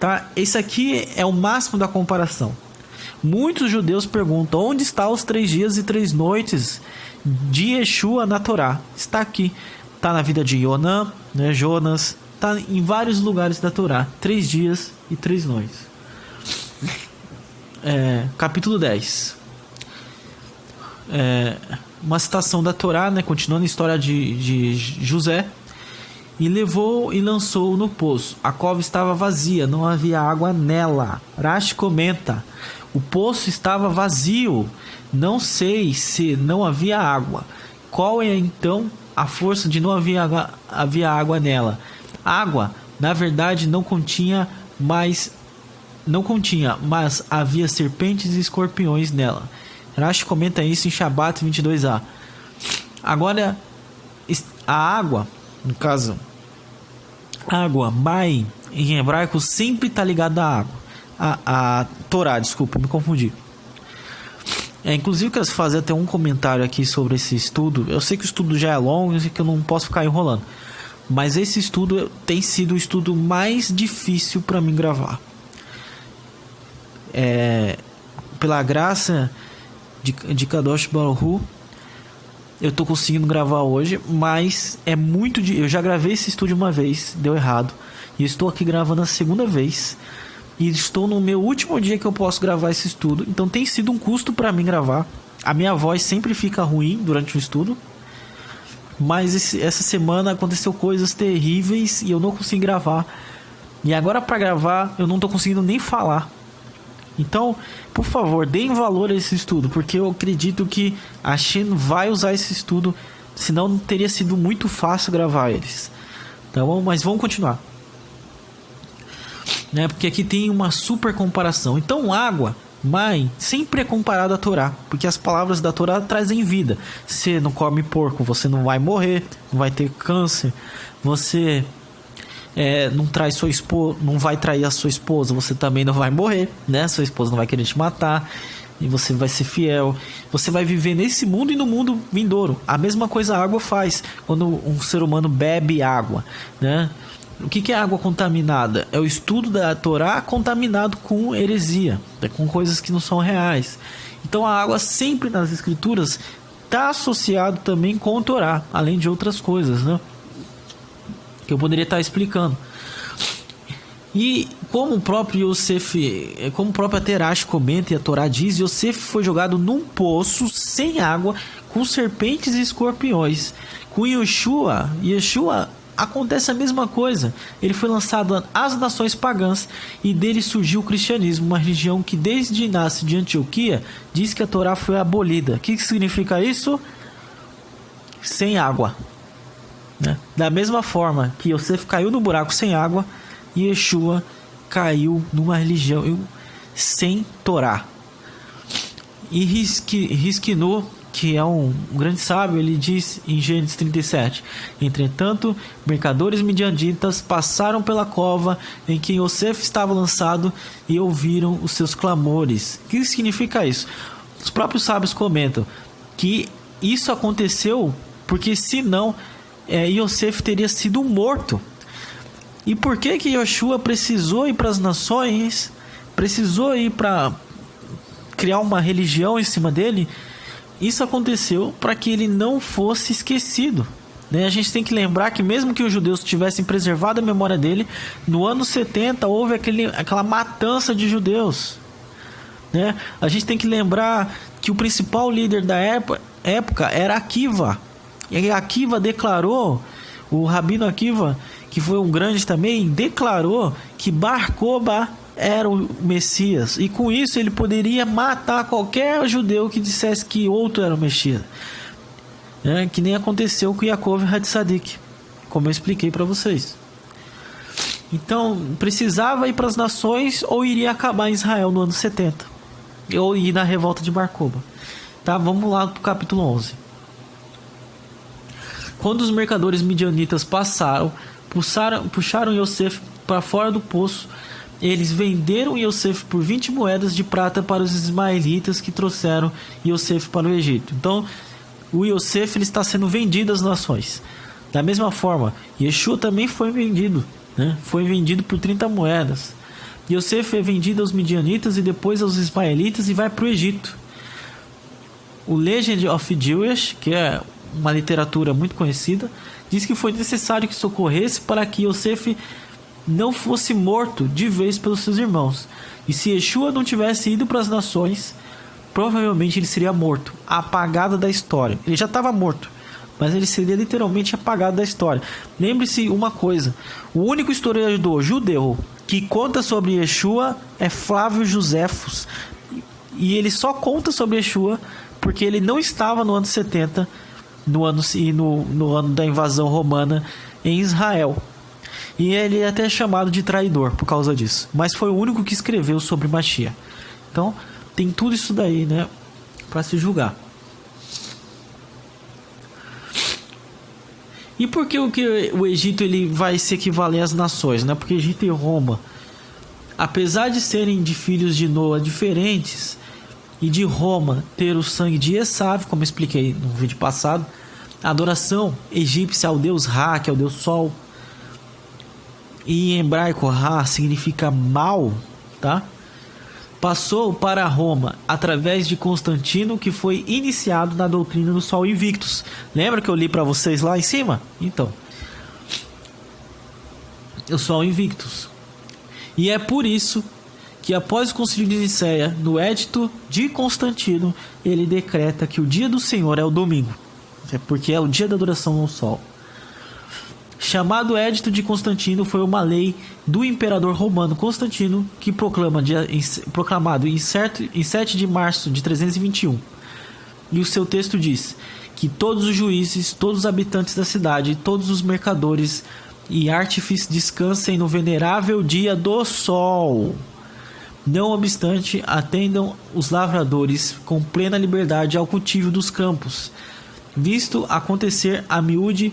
Speaker 1: tá? Esse aqui é o máximo da comparação. Muitos judeus perguntam: onde está os 3 dias e 3 noites de Yeshua na Torá? Está aqui, está na vida de Yonã, né, Jonas, está em vários lugares da Torá. 3 dias e 3 noites. Capítulo 10. Uma citação da Torá, né, continuando a história de José. E levou e lançou no poço. A cova estava vazia, não havia água nela. Rashi comenta: o poço estava vazio, não sei se não havia água. Qual é então a força de não havia água nela? Água, na verdade, não continha, mas havia serpentes e escorpiões nela. Rashi comenta isso em Shabat 22a. Agora, a água, no caso, água, mai, em hebraico, sempre está ligada à água. A Torá, desculpa, me confundi. Inclusive, eu quero fazer até um comentário aqui sobre esse estudo. Eu sei que o estudo já é longo, eu sei que eu não posso ficar enrolando, mas esse estudo tem sido o estudo mais difícil para mim gravar. Pela graça de Kadosh Baruch Hu, eu tô conseguindo gravar hoje, mas eu já gravei esse estúdio uma vez, deu errado, e eu estou aqui gravando a segunda vez, e estou no meu último dia que eu posso gravar esse estudo, então tem sido um custo para mim gravar. A minha voz sempre fica ruim durante o estudo, mas essa semana aconteceu coisas terríveis e eu não consegui gravar. E agora para gravar eu não estou conseguindo nem falar. Então, por favor, deem valor a esse estudo, porque eu acredito que a Shen vai usar esse estudo, senão não teria sido muito fácil gravar eles. Tá bom? Mas vamos continuar. Porque aqui tem uma super comparação. Então, água, mãe, sempre é comparado à Torá, porque as palavras da Torá trazem vida. Você não come porco, você não vai morrer, não vai ter câncer. Você não trai sua esposa, não vai trair a sua esposa, você também não vai morrer, né? Sua esposa não vai querer te matar e você vai ser fiel. Você vai viver nesse mundo e no mundo vindouro. A mesma coisa a água faz quando um ser humano bebe água, né? O que é água contaminada? É o estudo da Torá contaminado com heresia, com coisas que não são reais. Então a água sempre nas escrituras está associado também com a Torá, além de outras coisas, né? Que eu poderia estar explicando. E como o próprio Yosef, como o próprio Terash comenta e a Torá diz, Yosef foi jogado num poço sem água, com serpentes e escorpiões. Com Yeshua acontece a mesma coisa. Ele foi lançado às nações pagãs e dele surgiu o cristianismo, uma religião que desde nasce de Antioquia diz que a Torá foi abolida. O que significa isso? Sem água. Da mesma forma que Yosef caiu no buraco sem água, Yeshua caiu numa religião sem Torá. E Risquinu, que é um grande sábio, ele diz em Gênesis 37: entretanto, mercadores midianitas passaram pela cova em que Yosef estava lançado e ouviram os seus clamores. O que significa isso? Os próprios sábios comentam que isso aconteceu porque senão Yosef teria sido morto. E por que Yeshua precisou ir para as nações, precisou ir para criar uma religião em cima dele? Isso aconteceu para que ele não fosse esquecido. A gente tem que lembrar que mesmo que os judeus tivessem preservado a memória dele, no ano 70 houve aquela matança de judeus. A gente tem que lembrar que o principal líder da época era Akiva. E Akiva declarou, o Rabino Akiva, que foi um grande também, declarou que Bar Kokhba era o Messias. E com isso ele poderia matar qualquer judeu que dissesse que outro era o Messias. Que nem aconteceu com Yaakov Hatzadik, como eu expliquei para vocês. Então, precisava ir para as nações ou iria acabar em Israel no ano 70. Ou ir na revolta de Bar Kokhba. Tá, vamos lá para o capítulo 11. Quando os mercadores midianitas puxaram Yosef para fora do poço, eles venderam Yosef por 20 moedas de prata para os ismaelitas que trouxeram Yosef para o Egito. Então, o Yosef ele está sendo vendido às nações. Da mesma forma, Yeshua também foi vendido. Foi vendido por 30 moedas. Yosef é vendido aos midianitas e depois aos ismaelitas e vai para o Egito. O Legend of Jewish, que é uma literatura muito conhecida, diz que foi necessário que socorresse para que Yosef não fosse morto de vez pelos seus irmãos. E se Yeshua não tivesse ido para as nações, provavelmente ele seria morto, apagado da história. Ele já estava morto, mas ele seria literalmente apagado da história. Lembre-se uma coisa: o único historiador judeu que conta sobre Yeshua é Flávio Joséfos. E ele só conta sobre Yeshua porque ele não estava no ano 70, no ano da invasão romana em Israel. E ele é até chamado de traidor por causa disso. Mas foi o único que escreveu sobre Mashiach. Então, tem tudo isso daí, para se julgar. E por que o Egito ele vai se equivaler às nações? Porque Egito e Roma, apesar de serem de filhos de Noa diferentes, e de Roma ter o sangue de Esav, como eu expliquei no vídeo passado, a adoração egípcia ao deus Ra, que é o deus Sol, e em hebraico Ra significa mal, tá? Passou para Roma através de Constantino, que foi iniciado na doutrina do Sol Invictus. Lembra que eu li para vocês lá em cima? Então, o Sol Invictus. E é por isso que após o concílio de Nicéia, no edito de Constantino, ele decreta que o dia do Senhor é o domingo, porque é o dia da adoração ao sol. Chamado Edito de Constantino, foi uma lei do imperador romano Constantino, que proclamado em 7 de março de 321. E o seu texto diz que todos os juízes, todos os habitantes da cidade, todos os mercadores e artífices descansem no venerável dia do sol. Não obstante, atendam os lavradores com plena liberdade ao cultivo dos campos, visto acontecer a miúde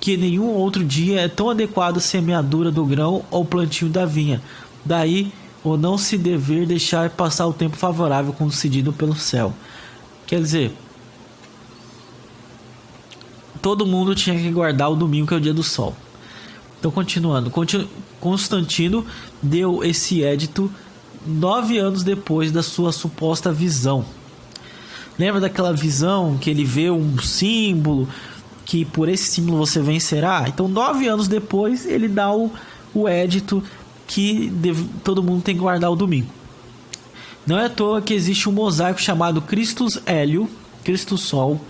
Speaker 1: que nenhum outro dia é tão adequado à semeadura do grão ou plantio da vinha. Daí, o não se dever deixar passar o tempo favorável concedido pelo céu. Quer dizer, todo mundo tinha que guardar o domingo, que é o dia do sol. Então, continuando, Constantino deu esse edito 9 anos depois da sua suposta visão. Lembra daquela visão que ele vê um símbolo, que por esse símbolo você vencerá? Então 9 anos depois ele dá o edito que todo mundo tem que guardar o domingo. Não é à toa que existe um mosaico chamado Christus Hélio, Cristo Sol,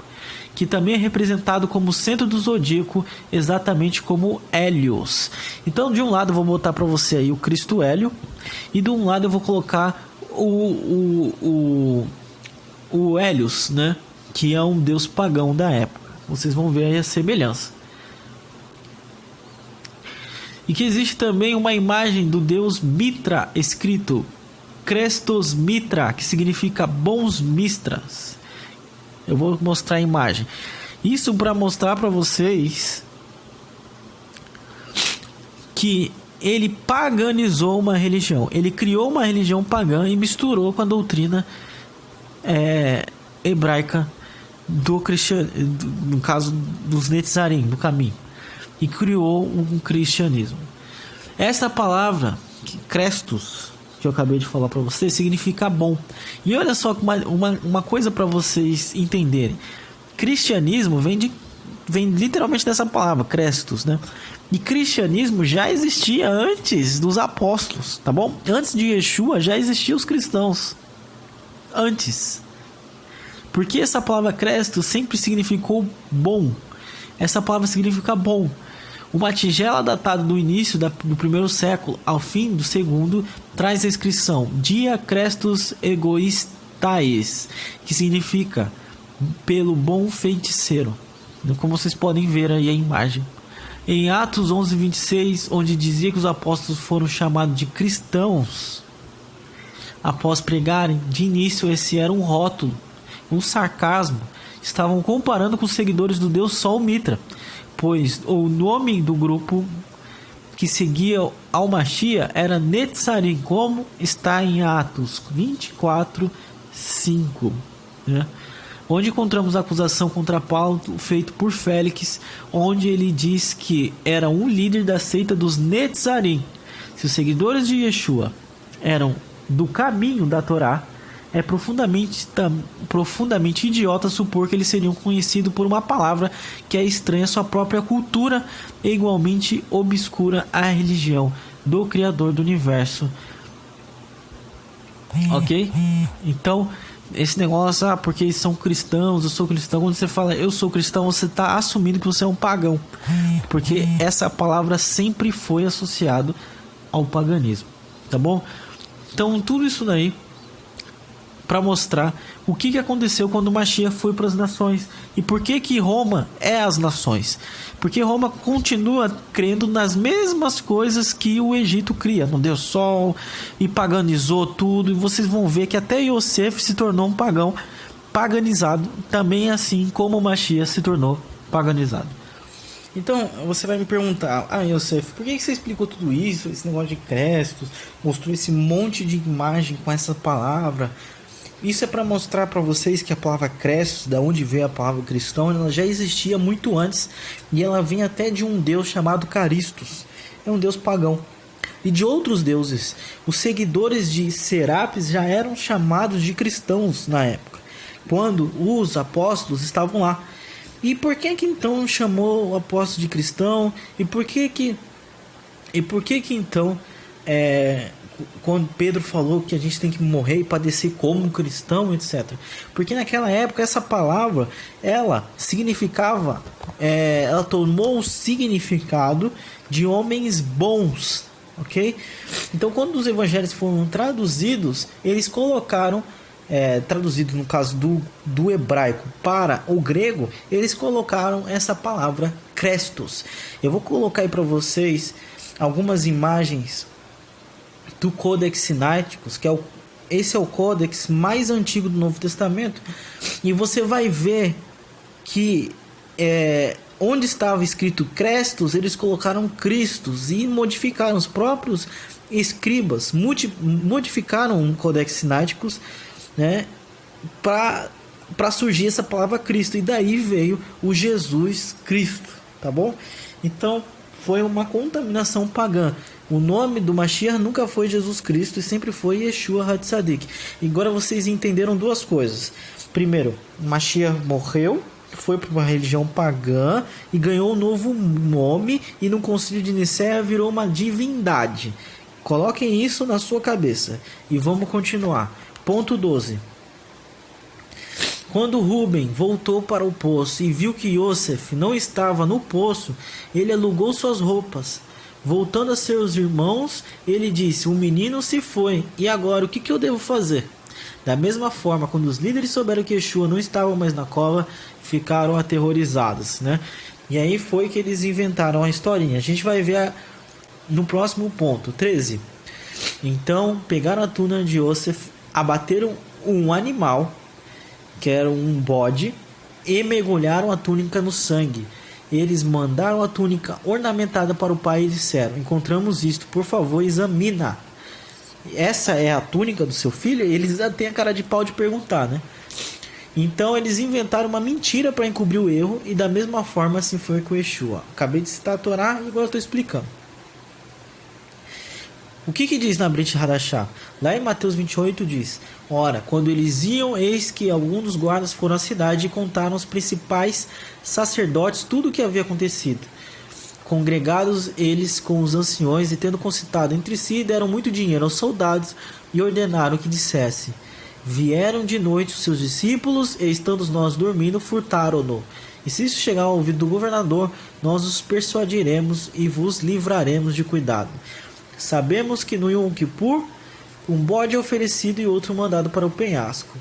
Speaker 1: que também é representado como centro do zodíaco, exatamente como Hélios. Então de um lado eu vou botar para você aí o Cristo Hélio, e de um lado eu vou colocar o Hélios, né, que é um deus pagão da época. Vocês vão ver aí a semelhança. E que existe também uma imagem do deus Mitra, escrito Crestos Mitra, que significa bons mistras. Eu vou mostrar a imagem. Isso para mostrar para vocês que ele paganizou uma religião. Ele criou uma religião pagã e misturou com a doutrina hebraica do cristianismo, no caso dos Netzarim, do caminho, e criou um cristianismo. Essa palavra, Crestus, que eu acabei de falar para vocês, significa bom. E olha só uma coisa para vocês entenderem. Cristianismo vem literalmente dessa palavra, Crestus, né? E cristianismo já existia antes dos apóstolos, tá bom? Antes de Yeshua já existiam os cristãos. Antes. Porque essa palavra Crestus sempre significou bom. Essa palavra significa bom. Uma tigela datada do início do primeiro século ao fim do segundo traz a inscrição Dia Crestus Egoistais, que significa pelo bom feiticeiro. Como vocês podem ver aí a imagem. Em Atos 11:26, onde dizia que os apóstolos foram chamados de cristãos, após pregarem, de início esse era um rótulo, um sarcasmo. Estavam comparando com os seguidores do deus Sol Mitra, pois o nome do grupo que seguia ao Mashiach era Netzarim, como está em Atos 24:5, né? Onde encontramos a acusação contra Paulo feita por Félix, onde ele diz que era um líder da seita dos Netzarim. Se os seguidores de Yeshua eram do caminho da Torá, é profundamente idiota supor que eles seriam conhecidos por uma palavra que é estranha à sua própria cultura e igualmente obscura à religião do Criador do Universo. Ok? Então, esse negócio, porque eles são cristãos, eu sou cristão. Quando você fala eu sou cristão, você está assumindo que você é um pagão, porque essa palavra sempre foi associada ao paganismo, tá bom? Então, tudo isso daí para mostrar o que aconteceu quando o Mashiach foi para as nações e por que Roma é as nações. Porque Roma continua crendo nas mesmas coisas que o Egito cria, no Deus Sol, e paganizou tudo. E vocês vão ver que até Yosef se tornou um pagão paganizado, também assim como o Mashiach se tornou paganizado. Então você vai me perguntar: Yosef, por que você explicou tudo isso, esse negócio de Crestos, mostrou esse monte de imagem com essa palavra? Isso é para mostrar para vocês que a palavra Crestos, da onde veio a palavra cristão, ela já existia muito antes, e ela vem até de um deus chamado Caristos, é um deus pagão, e de outros deuses. Os seguidores de Serapis já eram chamados de cristãos na época, quando os apóstolos estavam lá. E por que então chamou o apóstolo de cristão? E por que então quando Pedro falou que a gente tem que morrer e padecer como um cristão, etc. Porque naquela época essa palavra, ela significava, ela tomou o significado de homens bons, ok? Então quando os evangelhos foram traduzidos, eles colocaram, traduzido no caso do hebraico para o grego, eles colocaram essa palavra Christos. Eu vou colocar aí para vocês algumas imagens do Codex Sinaiticus, que esse é o códex mais antigo do Novo Testamento, e você vai ver que onde estava escrito Christos, eles colocaram Cristos e modificaram. Os próprios escribas modificaram o Codex Sinaiticus, né, para surgir essa palavra Cristo, e daí veio o Jesus Cristo, tá bom? Então foi uma contaminação pagã. O nome do Mashiach nunca foi Jesus Cristo e sempre foi Yeshua HaTzadik. E agora vocês entenderam duas coisas. Primeiro, o Mashiach morreu, foi para uma religião pagã e ganhou um novo nome, e no concílio de Nicéia virou uma divindade. Coloquem isso na sua cabeça e vamos continuar. Ponto 12. Quando Rubem voltou para o poço e viu que Yosef não estava no poço, ele alugou suas roupas. Voltando a seus irmãos, ele disse: o menino se foi, e agora o que eu devo fazer? Da mesma forma, quando os líderes souberam que Yeshua não estava mais na cova, ficaram aterrorizados, né? E aí foi que eles inventaram a historinha. A gente vai ver no próximo ponto, 13. Então, pegaram a túnica de Yosef, abateram um animal, que era um bode, e mergulharam a túnica no sangue. Eles mandaram a túnica ornamentada para o pai e disseram: encontramos isto, por favor, examina. Essa é a túnica do seu filho? Eles já têm a cara de pau de perguntar, né? Então eles inventaram uma mentira para encobrir o erro, e da mesma forma assim foi com Yeshua. Acabei de citar a Torá e agora estou explicando. O que diz na Brit Hadashah? Lá em Mateus 28 diz: ora, quando eles iam, eis que alguns dos guardas foram à cidade e contaram aos principais sacerdotes tudo o que havia acontecido. Congregados eles com os anciões, e tendo concitado entre si, deram muito dinheiro aos soldados e ordenaram que dissesse: vieram de noite os seus discípulos, e estando nós dormindo, furtaram-no. E se isso chegar ao ouvido do governador, nós os persuadiremos e vos livraremos de cuidado. Sabemos que no Yom Kippur, um bode é oferecido e outro mandado para o penhasco.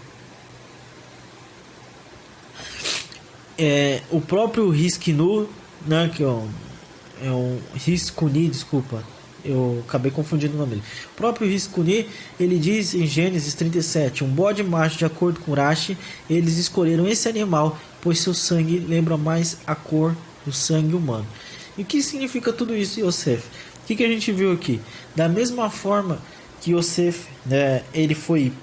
Speaker 1: O próprio Hiskinu, né, que é um Hiskuni, desculpa, eu acabei confundindo o nome dele. O próprio Hiskuni, ele diz em Gênesis 37, um bode macho, de acordo com Rashi, eles escolheram esse animal, pois seu sangue lembra mais a cor do sangue humano. E o que significa tudo isso, Yosef? O que a gente viu aqui? Da mesma forma que Yosef, né, ele foi...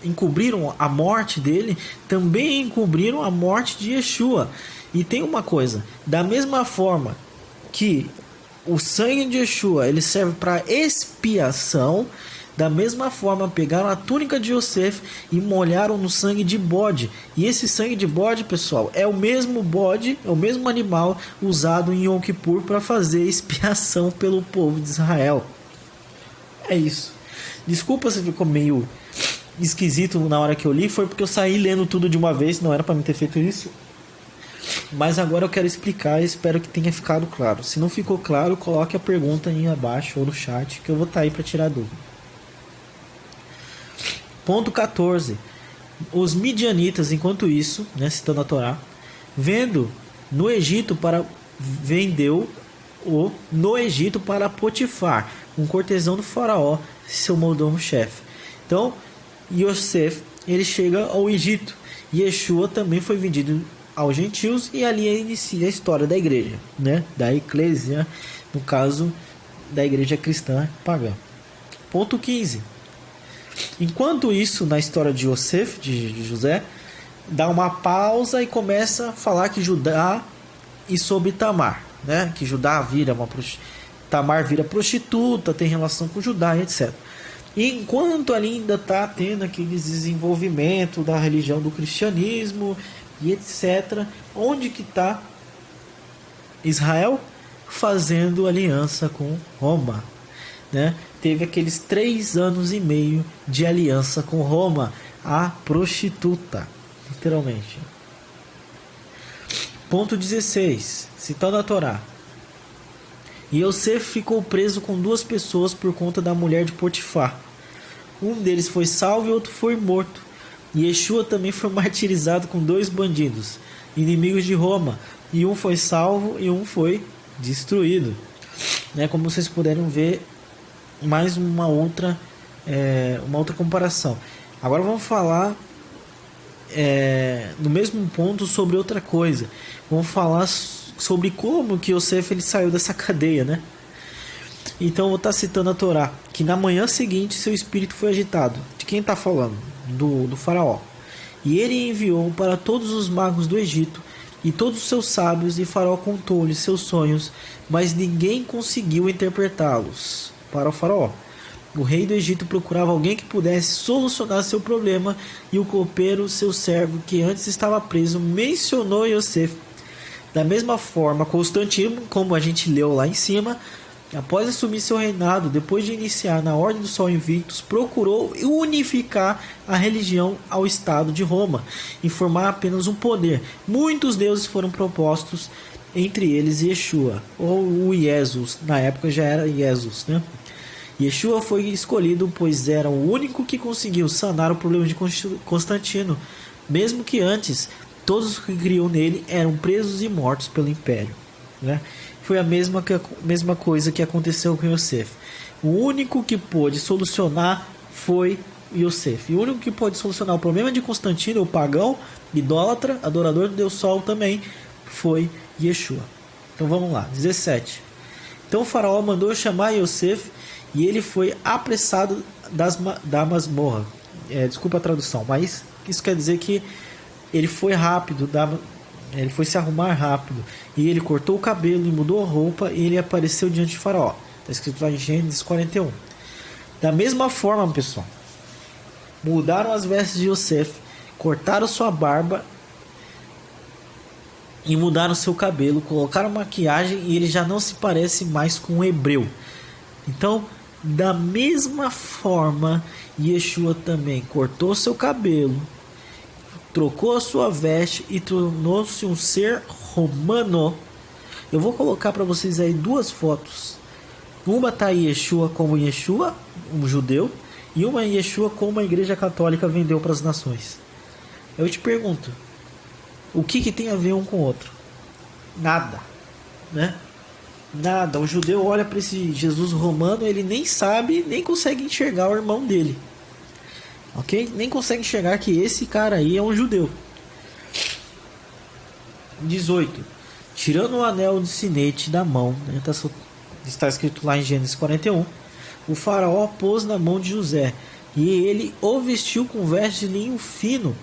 Speaker 1: encobriram a morte dele, também encobriram a morte de Yeshua. E tem uma coisa, da mesma forma que o sangue de Yeshua ele serve para expiação, da mesma forma pegaram a túnica de Yosef e molharam no sangue de bode. E esse sangue de bode, pessoal, é o mesmo bode, é o mesmo animal usado em Yom Kippur para fazer expiação pelo povo de Israel. É isso. Desculpa se ficou meio esquisito na hora que eu li, foi porque eu saí lendo tudo de uma vez, não era para mim ter feito isso. Mas agora eu quero explicar e espero que tenha ficado claro. Se não ficou claro, coloque a pergunta aí abaixo ou no chat, que eu vou estar aí para tirar dúvida. Ponto 14. Os midianitas, enquanto isso, né, citando a Torá, vendeu-o no Egito para Potifar, um cortesão do faraó, seu mordomo-chefe. Então, Yosef, ele chega ao Egito. Yeshua também foi vendido aos gentios, e ali inicia a história da igreja, né, da eclésia, no caso da igreja cristã pagã. Ponto 15. Enquanto isso, na história de Yosef, de José, dá uma pausa e começa a falar que Judá e sobre Tamar, né? Que Judá Tamar vira prostituta, tem relação com Judá, etc. E enquanto ali ainda está tendo aquele desenvolvimento da religião do cristianismo e etc., onde que está Israel? Fazendo aliança com Roma. né, teve aqueles 3 anos e meio de aliança com Roma, a prostituta, literalmente. Ponto 16, citando a Torá. E Yosef ficou preso com 2 pessoas por conta da mulher de Potifar. Um deles foi salvo e outro foi morto. E Yeshua também foi martirizado com 2 bandidos, inimigos de Roma. E um foi salvo e um foi destruído. Né, como vocês puderam ver, mais uma outra comparação. Agora vamos falar no mesmo ponto sobre outra coisa. Vamos falar sobre como que Yosef ele saiu dessa cadeia, né? Então eu vou estar citando a Torá, que na manhã seguinte seu espírito foi agitado. De quem está falando? Do faraó. E ele enviou para todos os magos do Egito e todos os seus sábios, e Faraó contou-lhes seus sonhos, mas ninguém conseguiu interpretá-los para o Faraó. O rei do Egito procurava alguém que pudesse solucionar seu problema, e o copeiro, seu servo, que antes estava preso, mencionou Yosef. Da mesma forma, Constantino, como a gente leu lá em cima, após assumir seu reinado, depois de iniciar na Ordem do Sol Invictus, procurou unificar a religião ao Estado de Roma e formar apenas um poder. Muitos deuses foram propostos, entre eles Yeshua, ou o Jesus, na época já era Jesus, né? Yeshua foi escolhido, pois era o único que conseguiu sanar o problema de Constantino, mesmo que antes todos os que criam nele eram presos e mortos pelo Império, né? Foi a mesma coisa que aconteceu com Yosef. O único que pôde solucionar foi Yosef. E o único que pôde solucionar o problema de Constantino, o pagão, idólatra, adorador do Deus Sol também, foi Yeshua. Então vamos lá, 17. Então o faraó mandou chamar Yosef e ele foi apressado da masmorra. Desculpa a tradução, mas isso quer dizer que ele foi rápido, ele foi se arrumar rápido, e ele cortou o cabelo e mudou a roupa, e ele apareceu diante de Faraó. Está escrito lá em Gênesis 41. Da mesma forma, pessoal, mudaram as vestes de Yosef, cortaram sua barba e mudaram seu cabelo, colocaram maquiagem, e ele já não se parece mais com um hebreu. Então, da mesma forma, Yeshua também cortou seu cabelo, trocou a sua veste e tornou-se um ser romano. Eu vou colocar para vocês aí 2 fotos. Uma está Yeshua como Yeshua, um judeu, e uma Yeshua como a Igreja Católica vendeu para as nações. Eu te pergunto, o que tem a ver um com o outro? Nada, né? Nada. O judeu olha para esse Jesus romano, ele nem sabe, nem consegue enxergar o irmão dele. Ok? Nem consegue enxergar que esse cara aí é um judeu. 18. Tirando o anel de sinete da mão, né, está escrito lá em Gênesis 41, o faraó pôs na mão de José, e ele o vestiu com vestes de linho fino,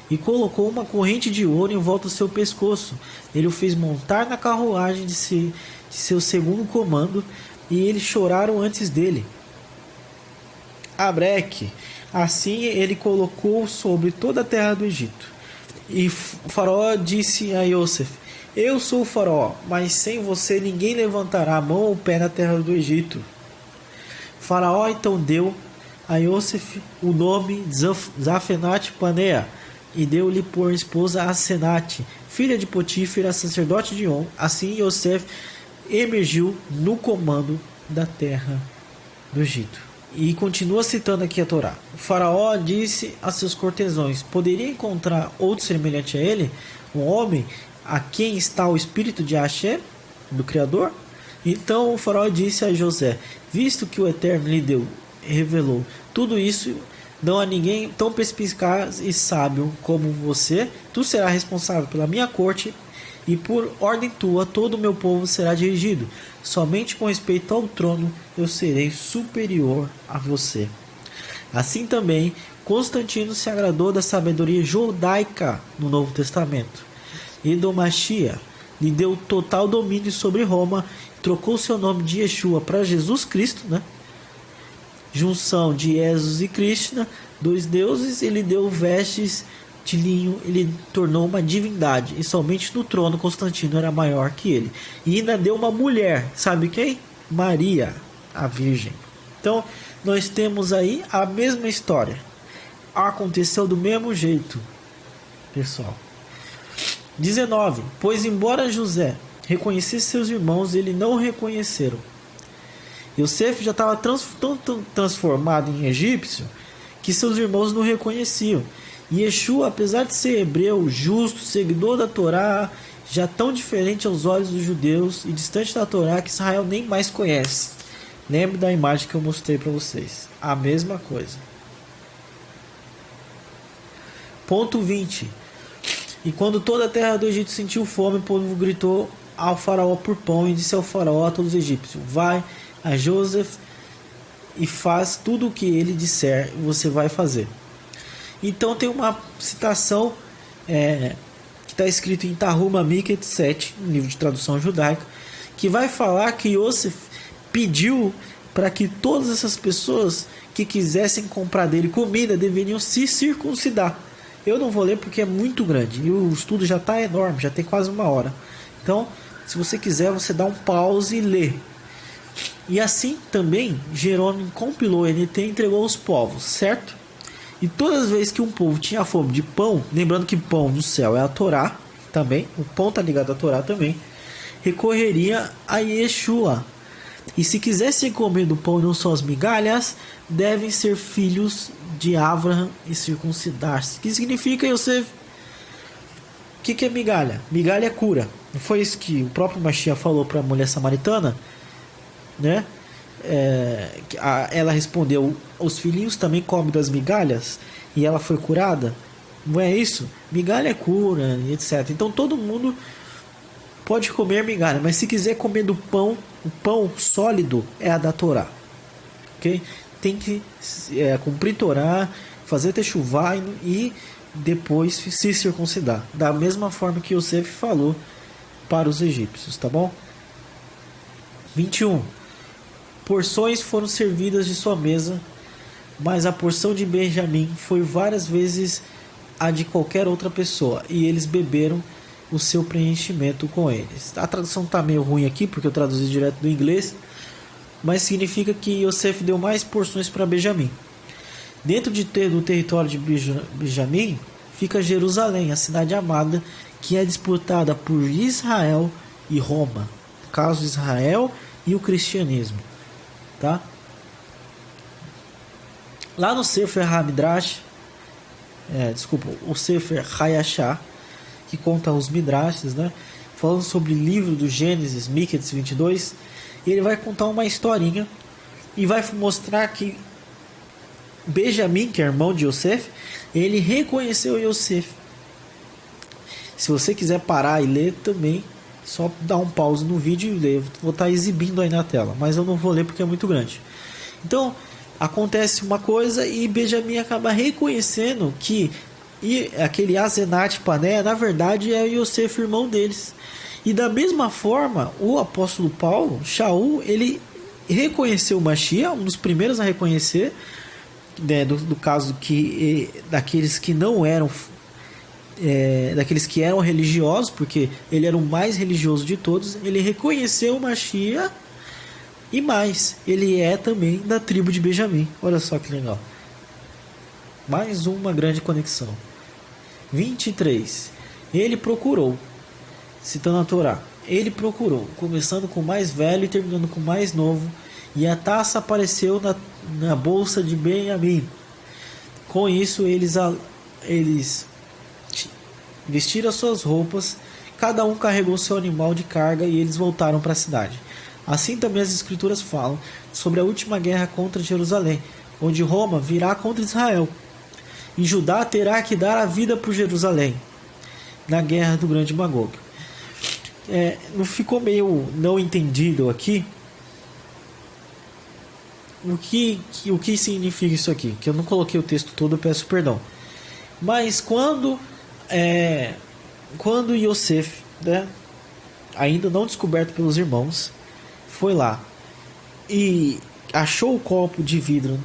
Speaker 1: e colocou uma corrente de ouro em volta do seu pescoço. Ele o fez montar na carruagem de seu segundo comando, e eles choraram antes dele. Abreque. Assim ele colocou sobre toda a terra do Egito. E o faraó disse a Yosef: eu sou o faraó, mas sem você ninguém levantará a mão ou o pé na terra do Egito. O faraó então deu a Yosef o nome Zafenat Panea, e deu-lhe por esposa a Senate, filha de Potífera, sacerdote de On. Assim Yosef emergiu no comando da terra do Egito. E continua citando aqui a Torá. O faraó disse a seus cortesãos: poderia encontrar outro semelhante a ele? Um homem a quem está o espírito de Hashem, do Criador? Então o faraó disse a José: visto que o Eterno lhe revelou tudo isso, não há ninguém tão perspicaz e sábio como você. Tu serás responsável pela minha corte, e por ordem tua todo o meu povo será dirigido. Somente com respeito ao trono eu serei superior a você. Assim também Constantino se agradou da sabedoria judaica no Novo Testamento, e do Mashiach lhe deu total domínio sobre Roma, trocou seu nome de Yeshua para Jesus Cristo, né? Junção de Jesus e Krishna, 2 deuses. Ele deu vestes de linho, ele tornou uma divindade, e somente no trono Constantino era maior que ele. E ainda deu uma mulher, sabe quem? Maria, a Virgem. Então, nós temos aí a mesma história. Aconteceu do mesmo jeito, pessoal. 19. Pois embora José reconhecesse seus irmãos, eles não o reconheceram. Yosef já estava tão transformado em egípcio que seus irmãos não o reconheciam. E Yeshua, apesar de ser hebreu, justo, seguidor da Torá, já tão diferente aos olhos dos judeus e distante da Torá que Israel nem mais conhece. Lembre da imagem que eu mostrei para vocês. A mesma coisa. Ponto 20. E quando toda a terra do Egito sentiu fome, o povo gritou ao faraó por pão e disse ao faraó a todos os egípcios: vai a Joseph e faz tudo o que ele disser, você vai fazer. Então tem uma citação que está escrito em Tahuma Miket 7, um livro de tradução judaica, que vai falar que Yosef pediu para que todas essas pessoas que quisessem comprar dele comida deveriam se circuncidar. Eu não vou ler porque é muito grande e o estudo já está enorme, já tem quase 1 hora. Então, se você quiser, você dá um pause e lê. E assim também Jerônimo compilou ele e entregou aos povos, certo? E todas as vezes que um povo tinha fome de pão, lembrando que pão no céu é a Torá também, o pão está ligado à Torá também, recorreria a Yeshua. E se quisessem comer do pão e não só as migalhas, devem ser filhos de Abraham e circuncidar-se. O que significa, Yosef? O que é migalha? Migalha é cura. Não foi isso que o próprio Mashiach falou para a mulher samaritana? Né? Ela respondeu: os filhinhos também comem das migalhas e ela foi curada. Não é isso? Migalha é cura, etc. Então todo mundo pode comer migalha, mas se quiser comer do pão, o pão sólido é a da Torá, ok? Tem que cumprir Torá, fazer techuvá e depois se circuncidar, da mesma forma que Yosef falou para os egípcios, tá bom? 21. Porções foram servidas de sua mesa, mas a porção de Benjamim foi várias vezes a de qualquer outra pessoa, e eles beberam o seu preenchimento com eles. A tradução está meio ruim aqui, porque eu traduzi direto do inglês, mas significa que Yosef deu mais porções para Benjamim. Dentro do território de Benjamim fica Jerusalém, a cidade amada, que é disputada por Israel e Roma. No caso, Israel e o cristianismo. Tá? Lá no Sefer HaMidrash, o Sefer Hayashah, que conta os Midrashes, né? Falando sobre o livro do Gênesis, Miqueias 22, ele vai contar uma historinha e vai mostrar que Benjamim, que é irmão de Yosef, ele reconheceu Yosef. Se você quiser parar e ler também, só dá um pause no vídeo e ler. Vou estar exibindo aí na tela, mas eu não vou ler porque é muito grande. Então, acontece uma coisa e Benjamim acaba reconhecendo que aquele Asenat Pané, na verdade, é Yosef, irmão deles. E da mesma forma, o apóstolo Paulo, Shaul, ele reconheceu o Mashiach, um dos primeiros a reconhecer, do caso que daqueles que não eram daqueles que eram religiosos, porque ele era o mais religioso de todos. Ele reconheceu o Mashiach e mais, ele é também da tribo de Benjamim. Olha só que legal, mais uma grande conexão. 23. Ele procurou, citando a Torá, ele procurou, começando com o mais velho e terminando com o mais novo, e a taça apareceu na bolsa de Benjamim. Com isso eles vestiram as suas roupas, cada um carregou seu animal de carga e eles voltaram para a cidade. Assim também as escrituras falam sobre a última guerra contra Jerusalém, onde Roma virá contra Israel. E Judá terá que dar a vida por Jerusalém na guerra do grande Magog. Não ficou meio não entendido aqui o que significa isso aqui? Que eu não coloquei o texto todo, eu peço perdão. Mas quando Yosef, né, ainda não descoberto pelos irmãos, foi lá e achou o copo de vidro,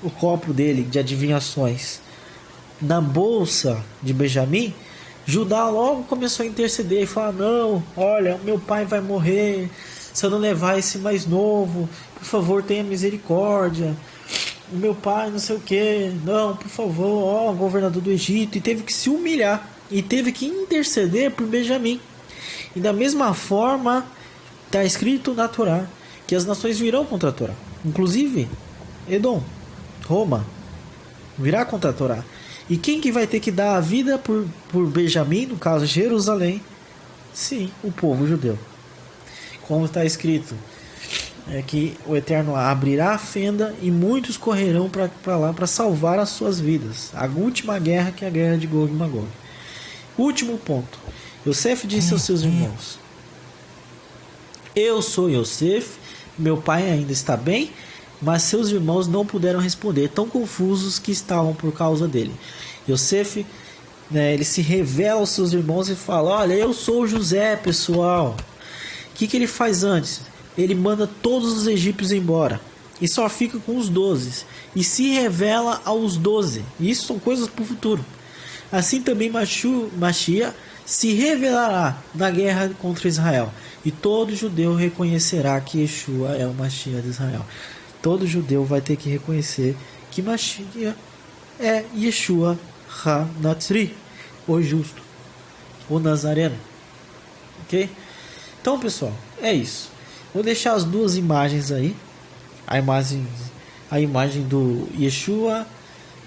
Speaker 1: o copo dele de adivinhações, na bolsa de Benjamim, Judá logo começou a interceder e falar: não, olha, meu pai vai morrer, Se eu não levar esse mais novo, por favor, tenha misericórdia. O meu pai, não sei o que, não, por favor, ó, governador do Egito. E teve que se humilhar. E teve que interceder por Benjamim. E da mesma forma, está escrito na Torá que as nações virão contra a Torá. Inclusive, Edom, Roma, virá contra a Torá. E quem que vai ter que dar a vida por Benjamim, no caso Jerusalém? Sim, o povo judeu. Como está escrito, é que o Eterno abrirá a fenda e muitos correrão para lá para salvar as suas vidas. A última guerra, que é a guerra de Gog e Magog. Último ponto. Yosef disse aos seus irmãos: eu sou Yosef, meu pai ainda está bem, mas seus irmãos não puderam responder, tão confusos que estavam por causa dele. Yosef, ele se revela aos seus irmãos e fala: olha, eu sou José, pessoal. O que ele faz antes? Ele manda todos os egípcios embora e só fica com os 12 e se revela aos 12. Isso são coisas para o futuro. Assim também Mashiach se revelará na guerra contra Israel, e todo judeu reconhecerá que Yeshua é o Mashiach de Israel. Todo judeu vai ter que reconhecer que Mashiach é Yeshua HaNatzri, o justo, o Nazareno. Ok? Então, pessoal, é isso. Vou deixar as duas imagens aí. A imagem do Yeshua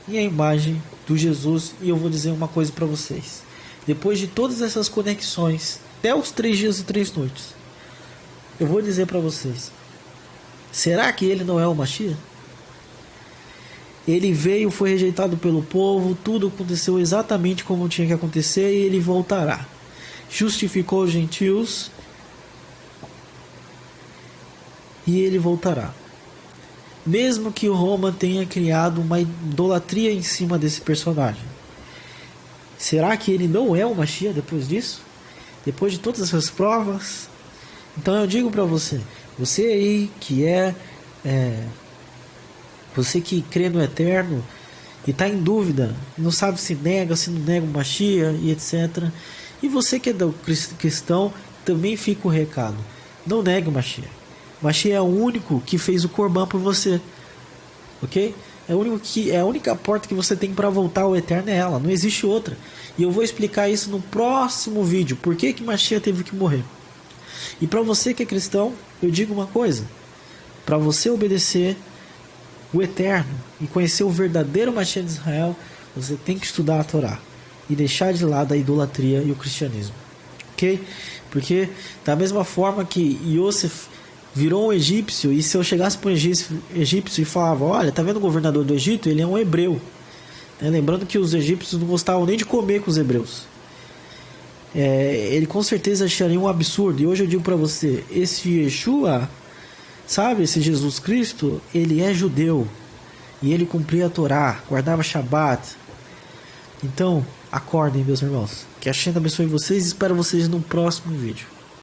Speaker 1: e a imagem do Jesus. E eu vou dizer uma coisa para vocês. Depois de todas essas conexões, até os 3 dias e 3 noites, eu vou dizer para vocês: será que ele não é o Mashiach? Ele veio, foi rejeitado pelo povo, tudo aconteceu exatamente como tinha que acontecer, e ele voltará. Justificou os gentios e ele voltará. Mesmo que Roma tenha criado uma idolatria em cima desse personagem, será que ele não é o Mashiach depois disso? Depois de todas essas provas? Então eu digo para você, você aí que você que crê no Eterno e está em dúvida, não sabe se nega, se não nega o Mashiach e etc. E você que é cristão, também fica o recado: não negue o Mashiach. O Mashiach é o único que fez o Corban por você, ok? É a única porta que você tem para voltar ao Eterno, é ela, não existe outra. E eu vou explicar isso no próximo vídeo, por que Mashiach teve que morrer. E para você que é cristão, eu digo uma coisa: para você obedecer o Eterno e conhecer o verdadeiro Mashiach de Israel, você tem que estudar a Torá e deixar de lado a idolatria e o cristianismo, ok? Porque da mesma forma que Yosef virou um egípcio, e se eu chegasse para um egípcio e falava: olha, tá vendo o governador do Egito? Ele é um hebreu. Lembrando que os egípcios não gostavam nem de comer com os hebreus. Ele com certeza acharia um absurdo. E hoje eu digo para você: esse Yeshua, sabe, esse Jesus Cristo, ele é judeu. E ele cumpria a Torá, guardava Shabat. Então, acordem, meus irmãos. Que a Shem abençoe vocês e espero vocês no próximo vídeo.